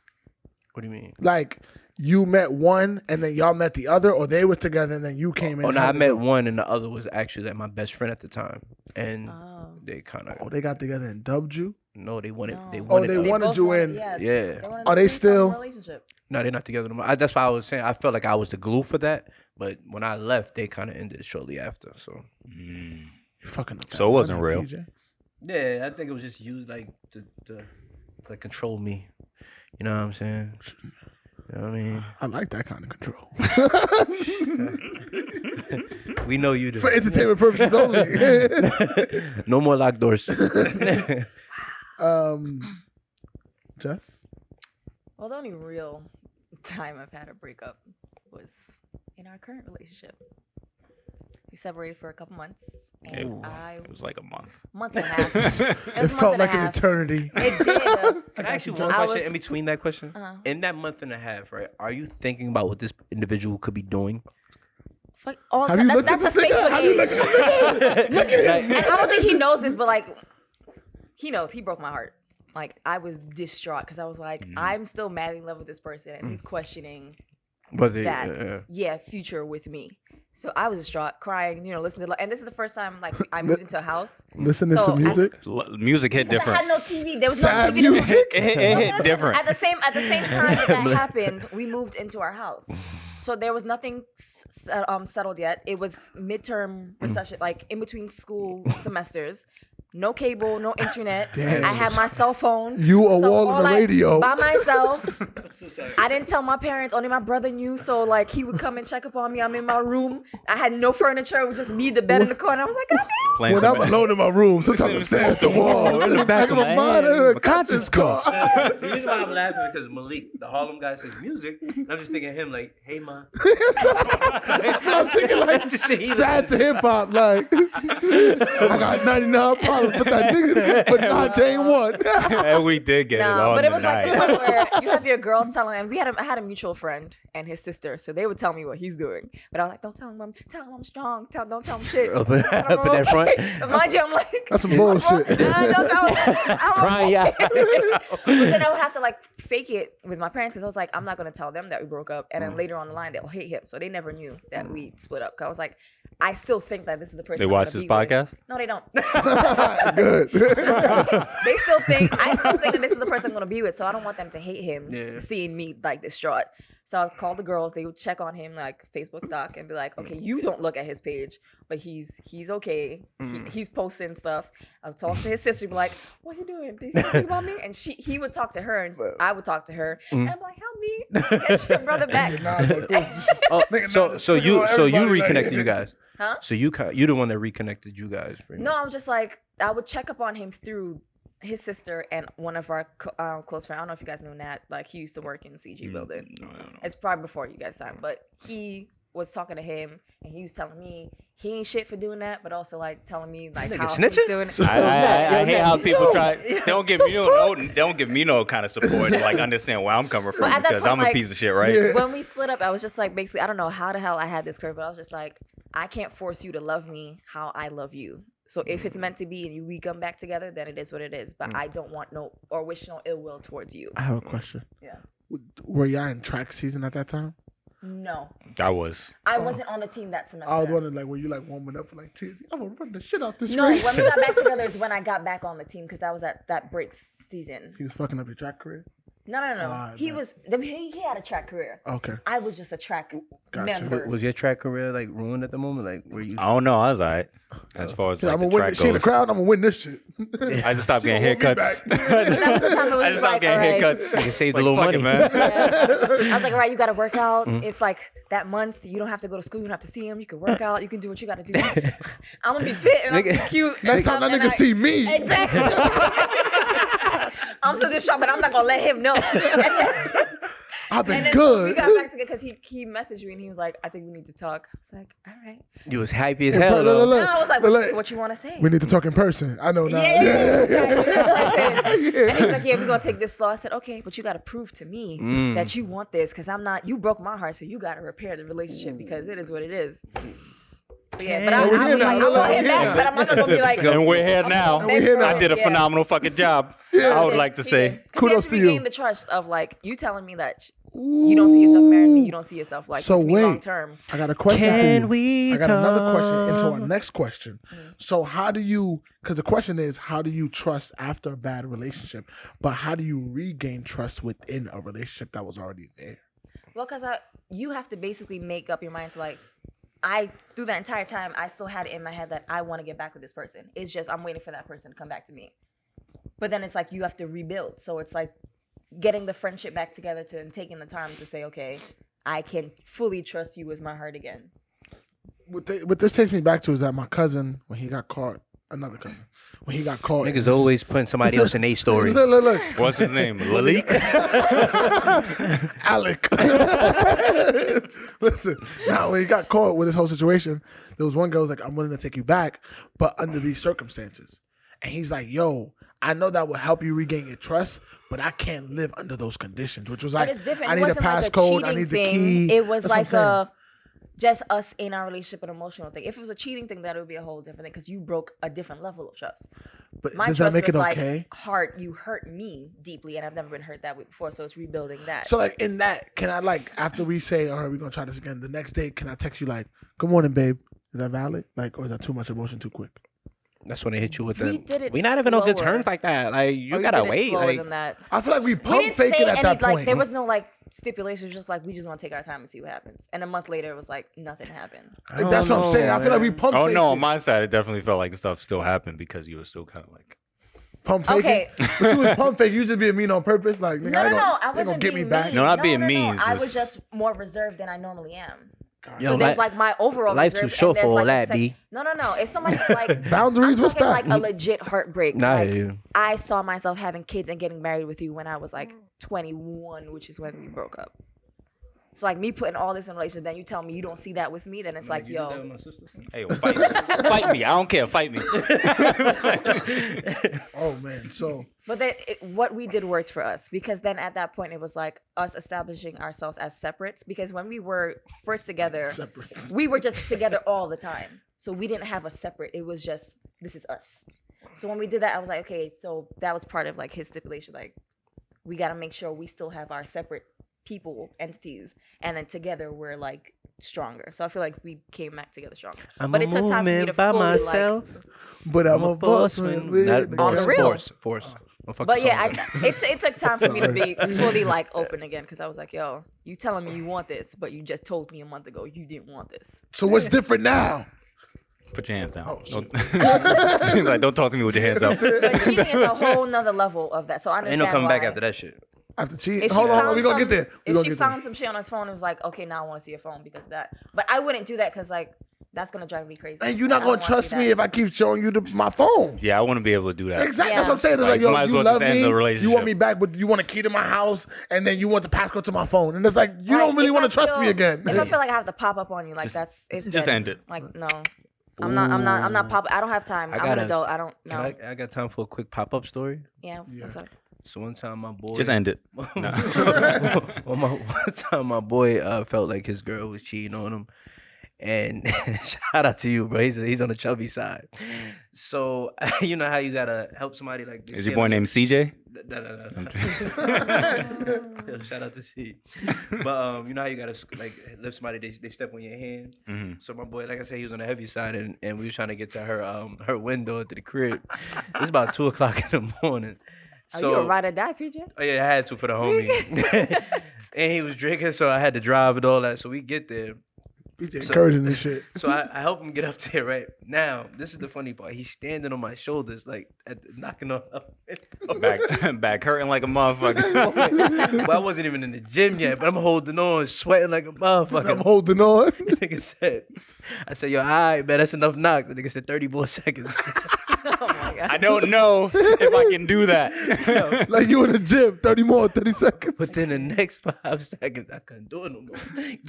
What do you mean? Like you met one and then y'all met the other, or they were together and then you came in. Oh and no, had I to met go? one, and the other was actually like my best friend at the time, and Oh. they kind of Oh, they got together and dubbed you. no, they wanted, they No. wanted. they us. wanted both you wanted- in. Yeah. Yeah. wanted Are a they threesome still- relationship? No, they're not together no more. That's why I was saying I felt like I was the glue for that, but when I left, they kind of ended shortly after. So You fucking up that So it wasn't money, real. PJ. yeah, I think it was just used like to like control me. You know what I'm saying? You know what I mean? I like that kind of control. We know you do. For entertainment purposes only. No more locked doors. Jess? Well, the only real time I've had a breakup was in our current relationship. We separated for a couple months, and It was like a month. month and a half. It, was It a month felt and a like an half. eternity. It did. Can I ask you one I question was- in between that question? Uh-huh. In that month and a half, right? Are you thinking about what this individual could be doing? Fuck, all the Have time. you That's, looked that's at his this nigga? Facebook Have you age. looked at this And I don't think he knows this, but like, he knows. He broke my heart. Like, I was distraught because I was like, I'm still madly in love with this person, and he's questioning But they, that future with me. So I was distraught, crying, listening to, and this is the first time like I moved into a house. Listening So to music. Music hit I different. had no TV. There was Sad no TV. music? It hit Listen, different. At the same time that happened, we moved into our house. So there was nothing settled yet. It was midterm recession, like in between school semesters. No cable, no internet. Damn. I had my cell phone. You a wall all on the radio. by myself. I didn't tell my parents. Only my brother knew. So like he would come and check up on me. I'm in my room. I had no furniture. It was just me, the bed in the corner. I was like, God damn. Playing When some- I'm alone in my room, sometimes I stare at the wall. In the back of my mind, my a conscience car. The reason why I'm laughing is because Malik, the Harlem guy, says music. And I'm just thinking of him like, hey, ma. I'm thinking like sad to hip hop. Like I got 99 problems with that nigga, but Najee ain't one. and we did get it on but it was like tonight. the one where you have your girls telling, and I had a mutual friend and his sister, so they would tell me what he's doing. But I was like, don't tell him I'm strong. Don't tell him shit. Up in that front. But mind you, I'm like, That's some bullshit. don't tell him. Crying out. But then I would have to like fake it with my parents because I was like, I'm not gonna tell them that we broke up, and then later on the line they'll hate him. So they never knew that we split up. Cause I was like, I still think that this is the person. They I'm watch gonna this be with. podcast? No, they don't. Good. I still think that this is the person I'm gonna be with, so I don't want them to hate him seeing me like distraught. So I'll call the girls, they would check on him like Facebook stock and be like, okay, you don't look at his page, but he's okay. He's posting stuff. I'll talk to his sister, be like, what you doing? Did he say about me? And he would talk to her and I would talk to her. And I'm like, help me. Get your brother back. Oh, so you reconnected you guys. Huh? So you the one that reconnected you guys. Pretty No, much. I was just like, I would check up on him through his sister and one of our close friends. I don't know if you guys know Nat. Like, he used to work in CG building. No, I don't know. It's probably before you guys signed, but he was talking to him and he was telling me he ain't shit for doing that, but also like telling me like Nigga how snitching? he's doing it. I hate how people try. They don't give me they don't give me no kind of support to like understand where I'm coming from at that because point, I'm a like, piece of shit, right? Yeah. When we split up, I was just like, basically, I don't know how the hell I had this curve, but I was just like, I can't force you to love me how I love you. So if it's meant to be and we come back together, then it is what it is. But I don't want no or wish no ill will towards you. I have a question. Yeah. Were y'all in track season at that time? No, I was. I wasn't on the team that semester. I was wondering, like, were you like warming up for like Tizzy? I'm gonna run the shit out this No, race. when we got back together is when I got back on the team because that was that break season. He was fucking up your track career. No. Alright, He man. was he had a track career. Okay. I was just a track Gotcha. member. Was your track career like ruined at the moment? Like, were you? I don't know. I was alright as far as Yeah, like I'm the gonna win. track She in the goes. crowd. I'm gonna win this shit. I just stopped She getting gonna hold me haircuts. back. That was the time it was I just stopped like, getting alright. haircuts. You saved Like, a little fuck money, it, man. Yeah. I was like, all right, you got to work out. It's like that month, you don't have to go to school. You don't have to see him. You can work out. You can do what you got to do. I'm going to be fit and I'm going to be cute. Next time that nigga see me, Exactly. I'm so distraught, but I'm not going to let him know. I've been And then so we good. got back together because he messaged me and he was like, I think we need to talk. I was like, all right. You was happy as Look, hell look, though. look, And I was like, what you want to say? We need to talk in person. I know now. Yeah. Yeah. And he's like, yeah, we're gonna take this slow. I said, okay, but you gotta prove to me that you want this, because you broke my heart, so you gotta repair the relationship because it is what it is. But yeah, but I we're was here like, now. I want him Yeah. back, but I'm not gonna be like, And we're here I'm now. gonna beg here for now. I it, did a yeah. phenomenal fucking job. Yeah. I would like to say. Kudos to you. Gain the trust of like you telling me that you don't see yourself marrying me, you don't see yourself like So with me wait. long term. I got a question Can for you. we I got another question into our talk? next question. So how do you, because the question is, how do you trust after a bad relationship? But how do you regain trust within a relationship that was already there? Well, because you have to basically make up your mind to like, through that entire time, I still had it in my head that I want to get back with this person. It's just I'm waiting for that person to come back to me. But then it's like you have to rebuild. So it's like getting the friendship back together and taking the time to say, okay, I can fully trust you with my heart again. What this takes me back to is that my cousin, when he got caught, another cousin, when he got caught. Niggas always putting somebody else in a story. Look. What's his name? Lalik? Alec. Listen, now when he got caught with this whole situation, there was one girl who was like, I'm willing to take you back, but under these circumstances. And he's like, yo, I know that will help you regain your trust, but I can't live under those conditions, which was But like, it's different. I It need a wasn't like passcode, I cheating need the thing. key. It was That's what I'm like saying. just us in our relationship, an emotional thing. If it was a cheating thing, that would be a whole different thing because you broke a different level of trust. But My does that trust make was it like okay? hurt. You hurt me deeply, and I've never been hurt that way before. So it's rebuilding that. So like in that, can I like after we say, all right, we're gonna try this again, the next day, can I text you like, good morning, babe? Is that valid? Like, or is that too much emotion too quick? That's when they hit you with We the. did it We not even on good slower. terms like that. Like Or you we gotta did it wait. slower Like than that. I feel like we We pump didn't fake say it at any that like point. there was no like stipulations. Just like we just want to take our time and see what happens. And a month later, it was like nothing happened. I That's don't what I'm saying. know, I feel like we man. pump Oh fake no, it. on my side, it definitely felt like stuff still happened because you were still kind of like. Pump fake Okay. it. But you was pump fake. You just being mean on purpose. Like, nigga, No, I I gonna wasn't get being me back. mean. No, not being mean, I it's was just- just more reserved than I normally am. Yo, So there's li- like my overall life's too reserve, short and there's for all like that, a B. No. If somebody like Boundaries, I'm what's talking that? like a legit heartbreak. Nah, like yeah. I saw myself having kids and getting married with you when I was like 21, which is when we broke up. So like me putting all this in a relationship, then you tell me you don't see that with me, then it's like, You did that yo, with my sister? Hey, yo, fight me. Fight me. I don't care. Fight me. Oh man. So but what we did worked for us because then at that point it was like us establishing ourselves as separates because when we were first together, separate. we were just together all the time. So we didn't have a separate. It was just this is us. So when we did that, I was like, okay, so that was part of like his stipulation. Like we got to make sure we still have our separate people, entities, and then together we're like stronger. So I feel like we came back together stronger. But it took time for me to by fully myself. But I'm a boss man. man. Not On the force, real. force. But yeah, it took time for me to be fully like open again because I was like, yo, you telling me you want this, but you just told me a month ago you didn't want this. So what's different now? Put your hands down. Oh, Don't, He's like, don't talk to me with your hands up. But cheating is a whole nother level of that. So I Ain't understand no coming back why. after that shit. After cheating? If she Hold on, found we gonna some- get there. We If gonna she get found some shit on his phone, it was like, okay, now I want to see your phone because of that. But I wouldn't do that because like that's gonna drive me crazy. there. And you're not I gonna don't wanna trust see me that. if I keep showing you my phone. Yeah, I want to be able to do that. Exactly. Yeah. That's what I'm saying. It's Like, like, you yo, might as you well love just end me. the You relationship. want me back, but you want to key to my house, and then you want the passcode to my phone, and it's like you Like, don't really if want I to trust me feel- again. If I feel like I have to pop up on you, like Just- it's just dead. end it. Like no, I'm not pop. I don't have time. I I'm an gotta- adult. I don't know. I got time for a quick pop up story. Yeah. Yeah. What's up? So one time my boy Just end it. one time my boy felt like his girl was cheating on him. And shout out to you, bro. He's on the chubby side. So you know how you gotta help somebody like Is your boy named CJ? Yo, shout out to C. But you know how you gotta like lift somebody, they step on your hand. Mm-hmm. So my boy, like I said, he was on the heavy side, and we was trying to get to her window to the crib. It was about 2:00 in the morning. Are you a ride or die, PJ? Oh yeah, I had to for the homie. And he was drinking, so I had to drive and all that. So we get there. He's encouraging this shit. So I help him get up there, right? Now, this is the funny part. He's standing on my shoulders, like knocking on up. Back hurting like a motherfucker. Well, I wasn't even in the gym yet, but I'm holding on, sweating like a I'm motherfucker. holding on. The nigga said, I said, yo, all right, man, that's enough knock. The nigga said 30 more seconds. Oh my god. I don't know if I can do that. Like you in the gym, 30 more, 30 seconds. But then the next 5 seconds, I couldn't do it no more.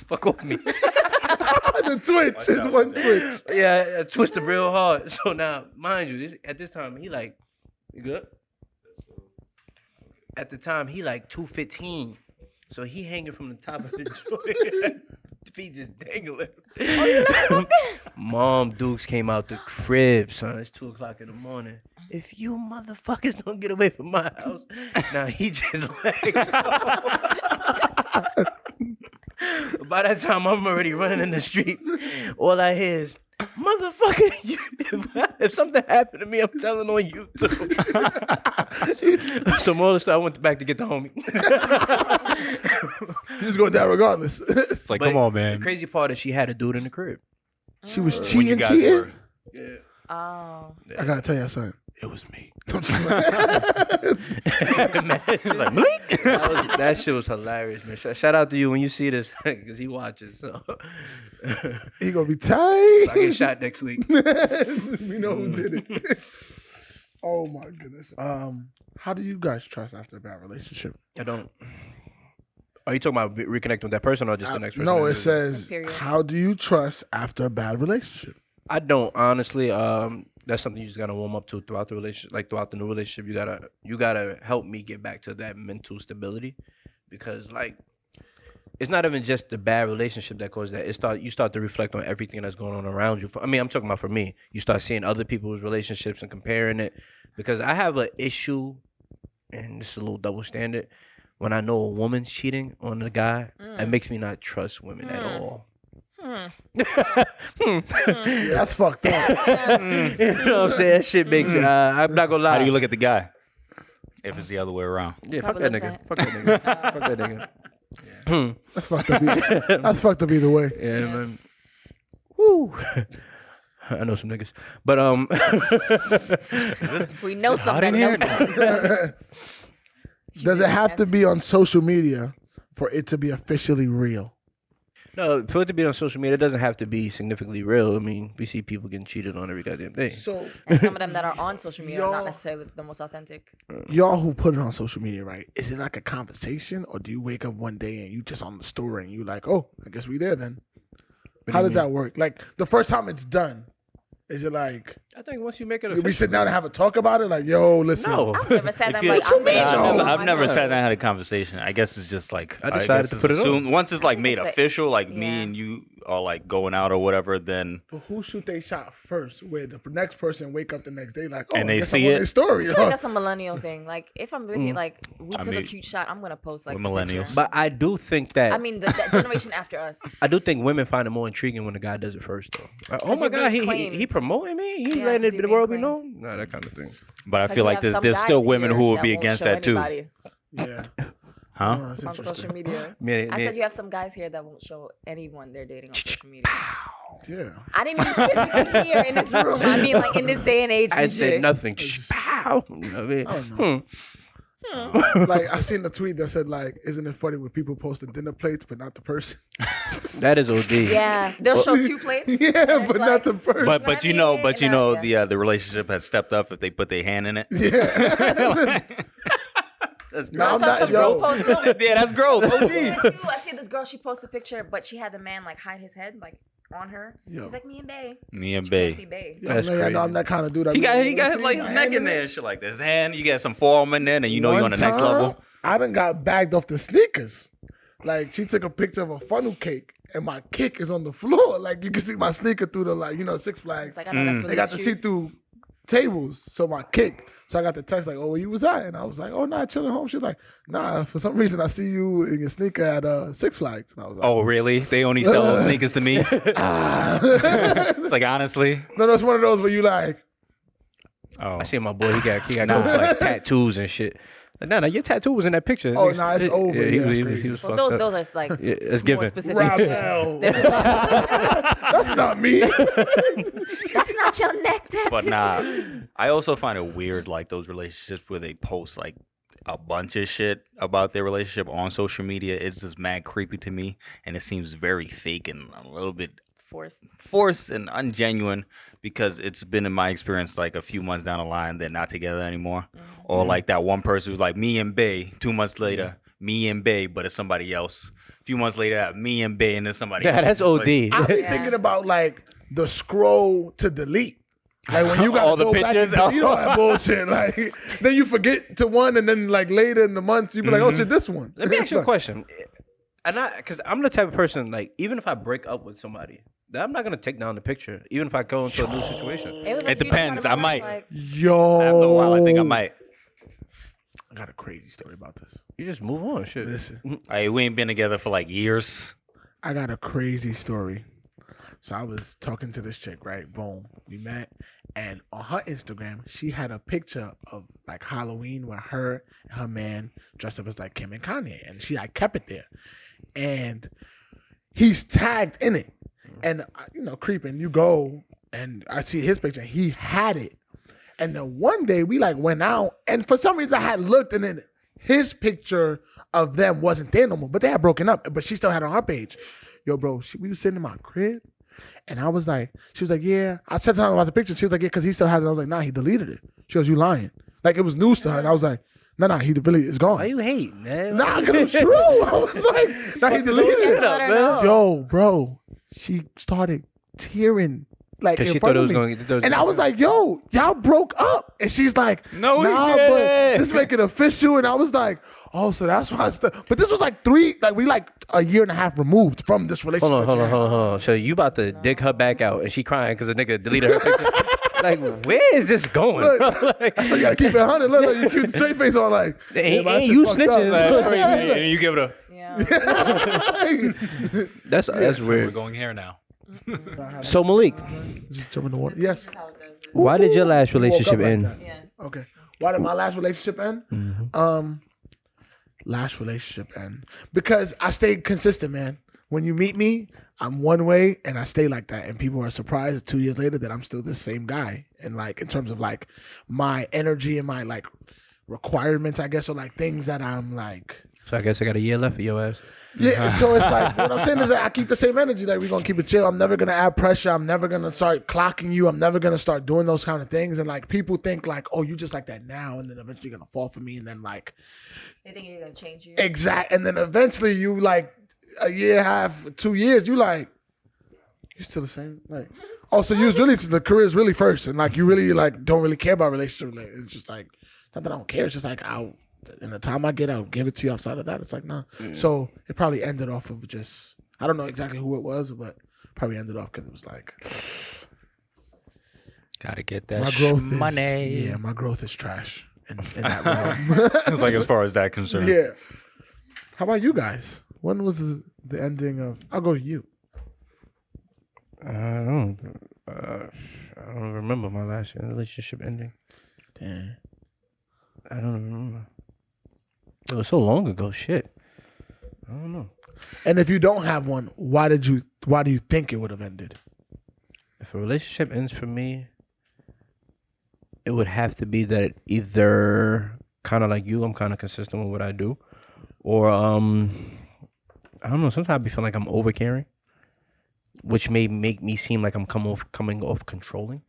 Fuck off me. The twitch, it's one twitch. Yeah, I twisted real hard. So now, mind you, at this time, he like, you good? At the time, he like 215. So he hanging from the top of the joint. Feet just dangling. Mom Dukes came out the crib, son. It's 2:00 in the morning. If you motherfuckers don't get away from my house, now he just let go. By that time, I'm already running in the street. All I hear is, motherfucker, if something happened to me, I'm telling on you too. So more I went back to get the homie. You just go down regardless. It's like, But come on, The man. crazy part is she had a dude in the crib. She was When you cheating, guys cheating. were- Yeah. Oh. I gotta tell you something. It was me. She's like, Malik. that shit was hilarious, man. Shout out to you when you see this, because he watches. So He gonna be tight. I get shot next week. We know who did it. Oh my goodness. How do you guys trust after a bad relationship? I don't. Are you talking about reconnecting with that person or just the next person? No, it says, Period. how do you trust after a bad relationship? I don't honestly. That's something you just gotta warm up to throughout the relationship, like throughout the new relationship. You gotta help me get back to that mental stability, because like it's not even just the bad relationship that causes that. You start to reflect on everything that's going on around you. I mean, I'm talking about for me. You start seeing other people's relationships and comparing it. because I have an issue, and this is a little double standard. When I know a woman's cheating on a guy, it makes me not trust women at all. Yeah, that's fucked up. You know what I'm saying? That shit makes me. I'm not gonna lie. How do you look at the guy? If it's the other way around. Yeah, fuck Probably that looks nigga. Fuck that nigga. Fuck that nigga. That's fucked up. That's fucked up either way. Yeah, man. Woo. I know some niggas, but We know hot something. in Know here? something. Does it have to be on social media for it to be officially real? no, for it to be on social media, it doesn't have to be significantly real. I mean, we see people getting cheated on every goddamn day. So And some of them that are on social media are Y'all- not necessarily the most authentic. y'all who put it on social media, right? Is it like a conversation, or do you wake up one day and you just on the story and you like, oh, I guess we there then? What do How you does mean? that work? Like the first time it's done, is it like I think once you make it we official, sit down and have a talk about it? Like, yo, listen. No. I've never said If that. you- Like, What you I'm gonna mean? show No. I've never myself. sat down and had a conversation. I guess it's just like I decided guess to it's put it on. assumed- Once it's like made It's like- official, like me yeah. and you are like going out or whatever, then But who shoot they shot first? Where the next person wake up the next day like, oh, And I they guess see I'm on it? their story. I feel like that's a millennial thing. Like, if I'm with you, like, we I took a mean, cute shot, I'm gonna post like we're the millennials. picture. But I do think that I mean, that generation after us. I do think women find it more intriguing when the guy does it first, though. Like, oh 'Cause my you're god, being he claimed. promoting me. He Yeah, letting 'cause it, you're the being world be claimed. known. Nah, that kind of thing. but I 'Cause feel you like have there's some there's still guys women here who would that be won't against show that too. anybody Yeah. Huh? Oh, that's on interesting. social media. Me, I me- said you have some guys here that won't show anyone they're dating on social media. Yeah. I didn't mean physically here in this room. I mean, like in this day and age. I and said shit. nothing. Pow. You know what I mean? I don't know. Hmm. Like I seen the tweet that said like, isn't it funny when people post the dinner plates but not the person? That is OD. Yeah, they'll show 2 plates. and Yeah, it's but like- not the person. But Let you me know, in, but you and know yeah. the relationship has stepped up if they put their hand in it. Yeah. That's No, I I'm saw not- some girl yo. post. No, Yeah, that's growth. OD. I see this girl. She posted a picture, but she had the man like hide his head like on her. Yo. He's like me and Bay. Me and You can't see Bay. Bay. Yeah, That's I know crazy. I'm that kind of dude. He got his See like my his neck hand in there and shit like this. His hand, you got some forearm in there, and you know you're on the next One level. time, I done got bagged off the sneakers. Like she took a picture of a funnel cake, and my kick is on the floor. Like you can see my sneaker through the Six Flags. It's like I know that's what They got the shoes. see-through tables, so my kick. So I got the text like, "Oh, where you was at?" And I was like, "Oh, nah, chilling home." She was like, "Nah, for some reason I see you in your sneaker at Six Flags." And I was like, Oh, really? They only sell those sneakers to me? ah. It's like honestly. No, it's one of those where you like, Oh, I see my boy. He got like tattoos and shit. Like, nah, your tattoo was in that picture. Oh, nah, it's over. Yeah, he Yeah, was, that's he was, crazy. he was Well, fucked those up. are like Yeah, it's more given. specific. Ravel. That's not me. That's not your neck tattoo. but nah. I also find it weird, like those relationships where they post like a bunch of shit about their relationship on social media. It's just mad creepy to me, and it seems very fake and a little bit forced and ungenuine, because it's been in my experience like a few months down the line they're not together anymore, or like that one person who's like me and Bay. 2 months later, me and Bay, but it's somebody else. A few months later, me and Bay, and then somebody Yeah, else. that's OD. I be Yeah. thinking about like the scroll to delete. Like when you got All the go back and pictures? delete all that bullshit. Like then you forget to one, and then like later in the months you be like, oh shit, this one. Let me ask you a Like, question. Because I'm the type of person, like, even if I break up with somebody, I'm not gonna take down the picture, even if I go into a new situation. It was It like you depends. talking I about might. Like, Yo, After a while, I think I might. I got a crazy story about this. You just move on, shit. Listen, Hey, we ain't been together for like years. I got a crazy story. So I was talking to this chick, right? Boom, we met, and on her Instagram, she had a picture of like Halloween with her and her man dressed up as like Kim and Kanye, and she like kept it there, and he's tagged in it, and creeping. You go, and I see his picture. He had it, and then one day we like went out, and for some reason I had looked, and then his picture of them wasn't there no more, but they had broken up, but she still had it on her page. Yo, bro, we was sitting in my crib. And I was like, she was like, yeah. I said something about the picture. She was like, yeah, because he still has it. I was like, nah, he deleted it. She goes, you lying. Like, it was news to her. And I was like, nah, he really is gone. Why you hate, man? Nah, because it's true. I was like, nah, he deleted you it. let her know. Yo, bro, she started tearing. Like, Because in she front thought it of was me. going to. And I was like, yo, y'all broke up. And she's like, No, we nah, didn't. but this make it official. And I was like, oh, so that's why it's but this was like a year and a half removed from this relationship. hold on. So you about to dig her back out, and she crying because the nigga deleted her picture? Like, where is this going? Look, Like, so you gotta keep it 100. Look, you keep the straight face on, like. ain't my shit you fucked up. snitching? And you give it a. Yeah. That's We're weird. going here now. So Malik, Just jump in the water. Yes. That's how it does it. why did your last You woke up relationship like end? that. Yeah. Okay. Why did my last relationship end? Mhm. Last relationship end because I stayed consistent, man. When you meet me, I'm one way and I stay like that, and people are surprised 2 years later that I'm still the same guy. And like in terms of like my energy and my like requirements, I guess, or like things that I'm like. So I guess I got a year left for your ass. Yeah, so it's like what I'm saying is that I keep the same energy. Like we're gonna keep it chill. I'm never gonna add pressure. I'm never gonna start clocking you. I'm never gonna start doing those kind of things. And like people think like, oh, you just like that now, and then eventually you're gonna fall for me, and then like They think you're gonna change you. and then eventually you like a year, and a half, 2 years, you like you're still the same. Like also, you was really the career is really first, and like you really like don't really care about relationship. Like, it's just like not that I don't care. It's just like in the time I get, I'll give it to you. Outside of that, it's like nah. So it probably ended off of just I don't know exactly who it was, but probably ended off because it was like Gotta get that my growth money. is my growth is trash in that realm. It's like as far as that concerned. Yeah. How about you guys? When was the ending of? I'll go to you. I don't. I don't remember my last relationship ending. Damn. I don't remember. It was so long ago. Shit. I don't know. And if you don't have one, why do you think it would have ended? If a relationship ends for me, it would have to be that either kind of like you, I'm kind of consistent with what I do, or I don't know. Sometimes I be feeling like I'm over caring, which may make me seem like I'm coming off controlling.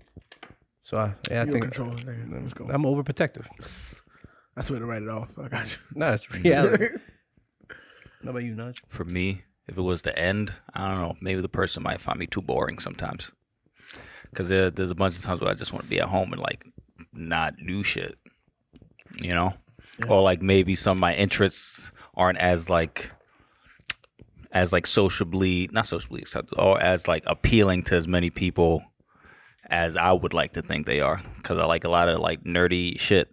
So I You're think controlling, nigga. Let's go. I'm overprotective. That's the way to write it off. I got you. No, it's reality. How about you, Nudge? For me, if it was the end, I don't know. Maybe the person might find me too boring sometimes. Because there's a bunch of times where I just want to be at home and like not do shit, you know, or like maybe some of my interests aren't as like sociably not sociably accepted or as like appealing to as many people as I would like to think they are. Because I like a lot of like nerdy shit,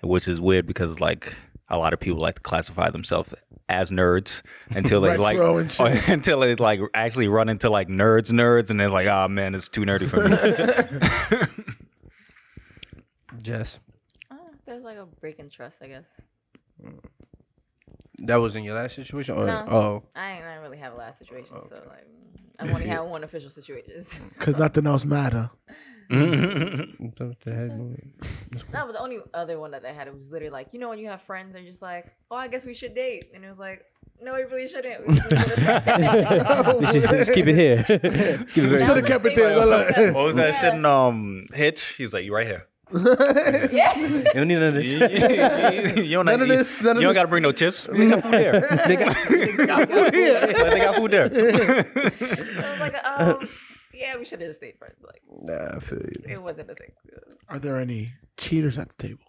which is weird because like a lot of people like to classify themselves as nerds until they like Retro and shit. until they like actually run into like nerds and they're like, oh man, it's too nerdy for me. Jess, There's like a break in trust, I guess. that was in your last situation? Or, No. Oh, I don't really have a last situation, so like I've only had one official situation. Because nothing else matter. what the heck? No, but the only other one that I had, it was literally like, you know, when you have friends, they're just like, oh, I guess we should date, and it was like, no, we really shouldn't. We should Let's keep it here. Keep it very Should have kept it there. Look, look. What was that Yeah. shit in Hitch? He's like, you right here. Yeah. You don't need none of you this. don't, None of this, none of you don't this. gotta bring no chips. They got food there. They got- They got food there. I was like, yeah, we should have just stayed friends. Like, Nah, I feel you. it wasn't a thing. Are there any cheaters at the table?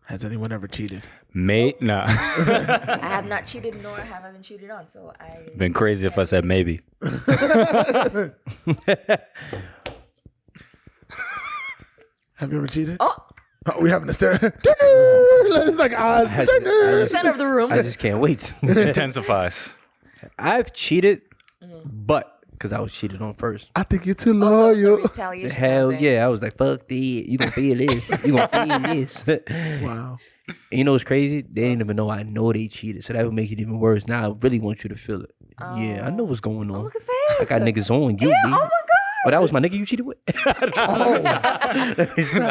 Has anyone ever cheated? Mate, nah. I have not cheated, nor have I been cheated on. So I Been crazy if I said maybe. Have you ever cheated? Oh, Oh, we having a stare. It's like I had- the center of the room. I just can't wait. Intensifies. I've cheated, but because I was cheated on first. I think you're too Also, it's a loyal. retaliation. Hell thing. yeah, I was like, fuck that. You gonna feel this. You gonna feel this. Wow. You know what's crazy? They didn't even know I know they cheated, so that would make it even worse. Now I really want you to feel it. Yeah, I know what's going Oh, on. look his face. I got niggas on you, Yeah, B. oh my god. Oh, that was my nigga you cheated with?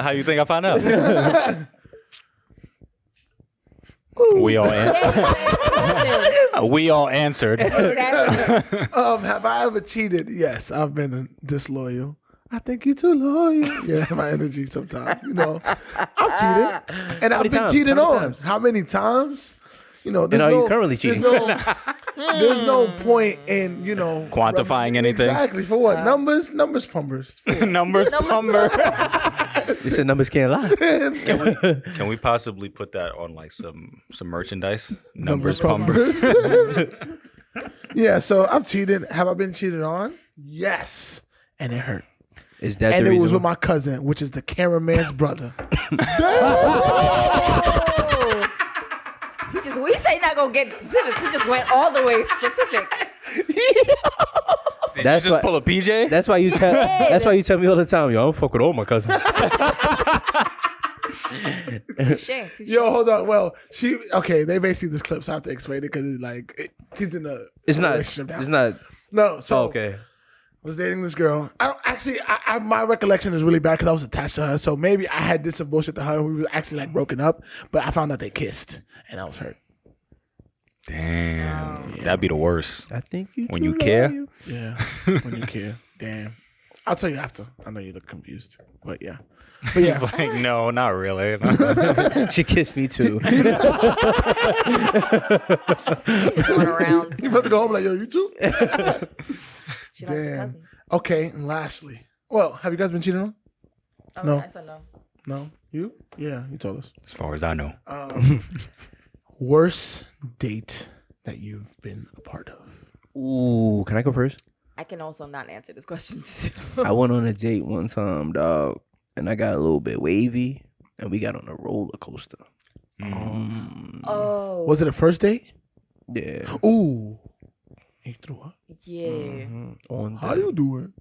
How you think I found out? We all we all answered. Exactly. Have I ever cheated? Yes, I've been disloyal. I think you're too loyal. Yeah, my energy sometimes. You know, I've cheated, and I've many been times? cheated How many on. times? How many times? You know, And are you currently cheating? There's no point in Quantifying anything? Exactly for what? Numbers, pumpers. Numbers, number. They said numbers can't lie. Can we possibly put that on like some merchandise? Numbers, pumpers. Yeah, so I've cheated. Have I been cheated on? Yes, and it hurt. Is that and the it reason? was with my cousin, which is the cameraman's brother. We say not gonna get specifics. He just went all the way specific. Did That's you just what- pull a PJ? That's why you tell. That's why you tell me all the time, yo. I don't fuck with all my cousins. Touche. Yo, hold on. Well, they basically this clip, so I have to explain it because it's like she's in a It's not. relationship now. It's not. No, so Oh, okay. I was dating this girl. I don't actually. My recollection is really bad because I was attached to her. So maybe I had did some bullshit to her. We were actually like broken up, but I found out they kissed, and I was hurt. Damn, that'd be the worst. I think you. When two you love care? you. Yeah, when you care. Damn. I'll tell you after. I know you look confused, but yeah. But He's yeah. like, no, not really. She kissed me too. He's going around. You about to go home like, yo, you too? She liked the Damn. cousins. Okay, and lastly. Well, have you guys been cheated on? Oh, No. I said no. No? You? Yeah, you told us. As far as I know. Worst date that you've been a part of? Ooh, can I go first? I can also not answer this question. I went on a date one time, dog, and I got a little bit wavy, and we got on a roller coaster. Oh. Was it a first date? Yeah. Ooh. He threw up. Yeah. Mhm. On How them. you doing?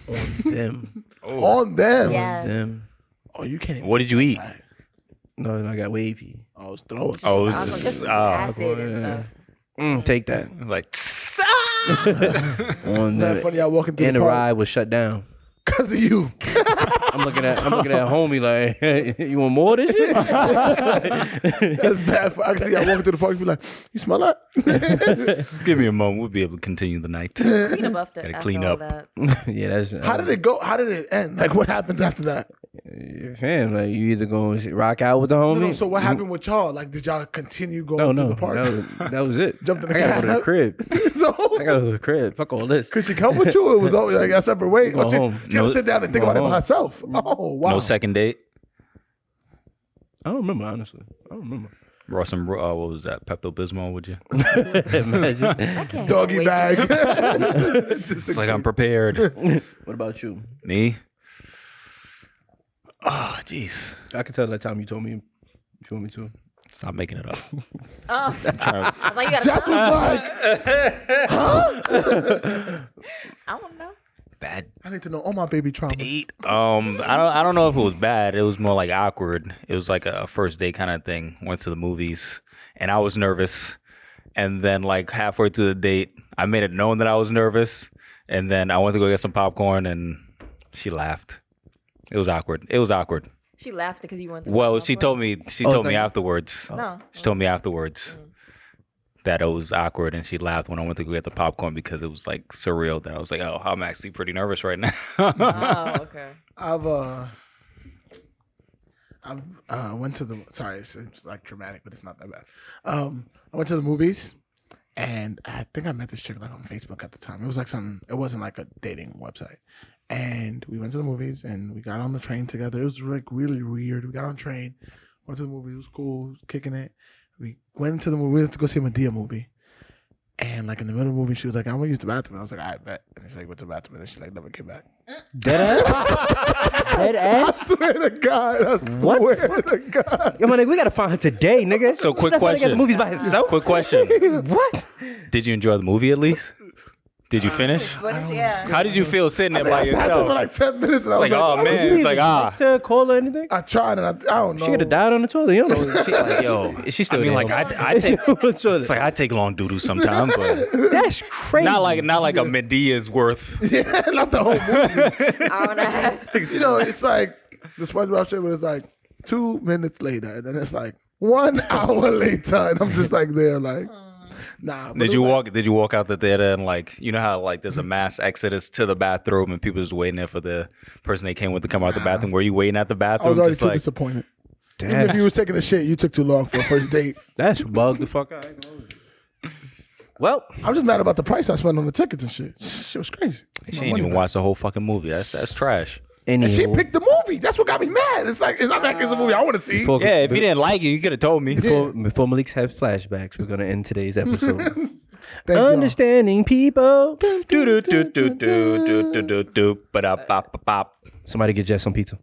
On them. On them. Yeah. On them. Oh, you can't even What did you eat? back. No, I got wavy. Oh, it's throwing. Oh, I was it's just just, acid and stuff. Take that. like, On Not them. funny. I walking through And the the park ride was shut down. because of you. I'm looking at homie like, hey, you want more of this shit? That's bad. I can see I walking through the park and be like, you smell that? just give me a moment. We'll be able to continue the night. Clean up after, Gotta after clean all up. that. Yeah, that's How did it go? How did it end? Like, what happens after that? Fam, like you either gonna rock out with the homie. No, so what happened with y'all? Like, did y'all continue going No, through no, the park? that was it. Jumped in the I gotta go to the cab? crib. So, I gotta go to the crib. Fuck all this. could she come with you? Or it was all like a separate way. Go Or she home. had to sit down and think Go about it by home. herself. Oh, wow. No second date. I don't remember honestly. I don't remember. Brought some, what was that? Pepto Bismol, would you? Imagine. I can't Doggy wait. bag. It's like I'm prepared. What about you? Me? Oh, jeez. I can tell that time you told me you want me to. Stop making it up. Oh, I was like, you Jeff gotta. was like, I don't know. Bad I need to know all my baby traumas. date. I don't know if it was bad. It was more like awkward. It was like a first date kind of thing. Went to the movies, and I was nervous. And then like halfway through the date, I made it known that I was nervous. And then I went to go get some popcorn, and she laughed. It was awkward. She laughed because you went to. Well, she told me. She told me thank you. afterwards. No. She told me afterwards that it was awkward, and she laughed when I went to go get the popcorn because it was like surreal. That I was like, oh, I'm actually pretty nervous right now. Oh, okay. I've went to the it's like dramatic, but it's not that bad. I went to the movies, and I think I met this chick like on Facebook at the time. It was like it wasn't like a dating website. And we went to the movies, and we got on the train together. It was like really weird. We got on the train, went to the movie. It was cool, kicking it. We went into the movie. We went to go see a Medea movie. And like in the middle of the movie, she was like, "I'm gonna use the bathroom." And I was like, "I bet." And she's like, "Went to the bathroom," and then she like never came back. Dead ass? Dead I ass? swear to God. I swear to God. Yo, my nigga, we gotta find her today, nigga. So, quick She's not gonna get question. the movies by herself. Quick question. What? Did you enjoy the movie at least? Did you finish? Footage, yeah. How did you feel sitting there by I sat there for yourself? like 10 minutes, and I It's was like, oh "Why man, would it's you like Text her, call her, anything? I tried, and I don't know. She could have died on the toilet. You don't know. She, like, yo, is she still I mean, there? like I Is she take, on the toilet? it's like I take long doo-doo sometimes, but That's crazy. not like a Medea's worth. Yeah, not the whole movie. Hour and a half. You know, it's like the SpongeBob shit, but it's like 2 minutes later, and then it's like 1 hour later, and I'm just like there, like, nah. but Did it you was walk? Did you walk out the theater and like you know how like there's a mass exodus to the bathroom and people just waiting there for the person they came with to come out the bathroom? Were you waiting at the I bathroom? was already Just too like disappointed. Even if you was taking a shit, you took too long for a first date. That's bugged the fuck out. Well, I'm just mad about the price I spent on the tickets and shit. Shit was crazy. she ain't even watched the whole fucking movie. That's trash. And she anywho, picked the movie. That's what got me mad. It's like, it's not like it's a movie I want to see. before, Yeah, if you didn't like it, you could have told me. before Malik's have flashbacks, we're gonna end today's episode. Thank you. Understanding people. Do do do do do do do do. Ba da bop bop bop. Somebody get Jess some pizza.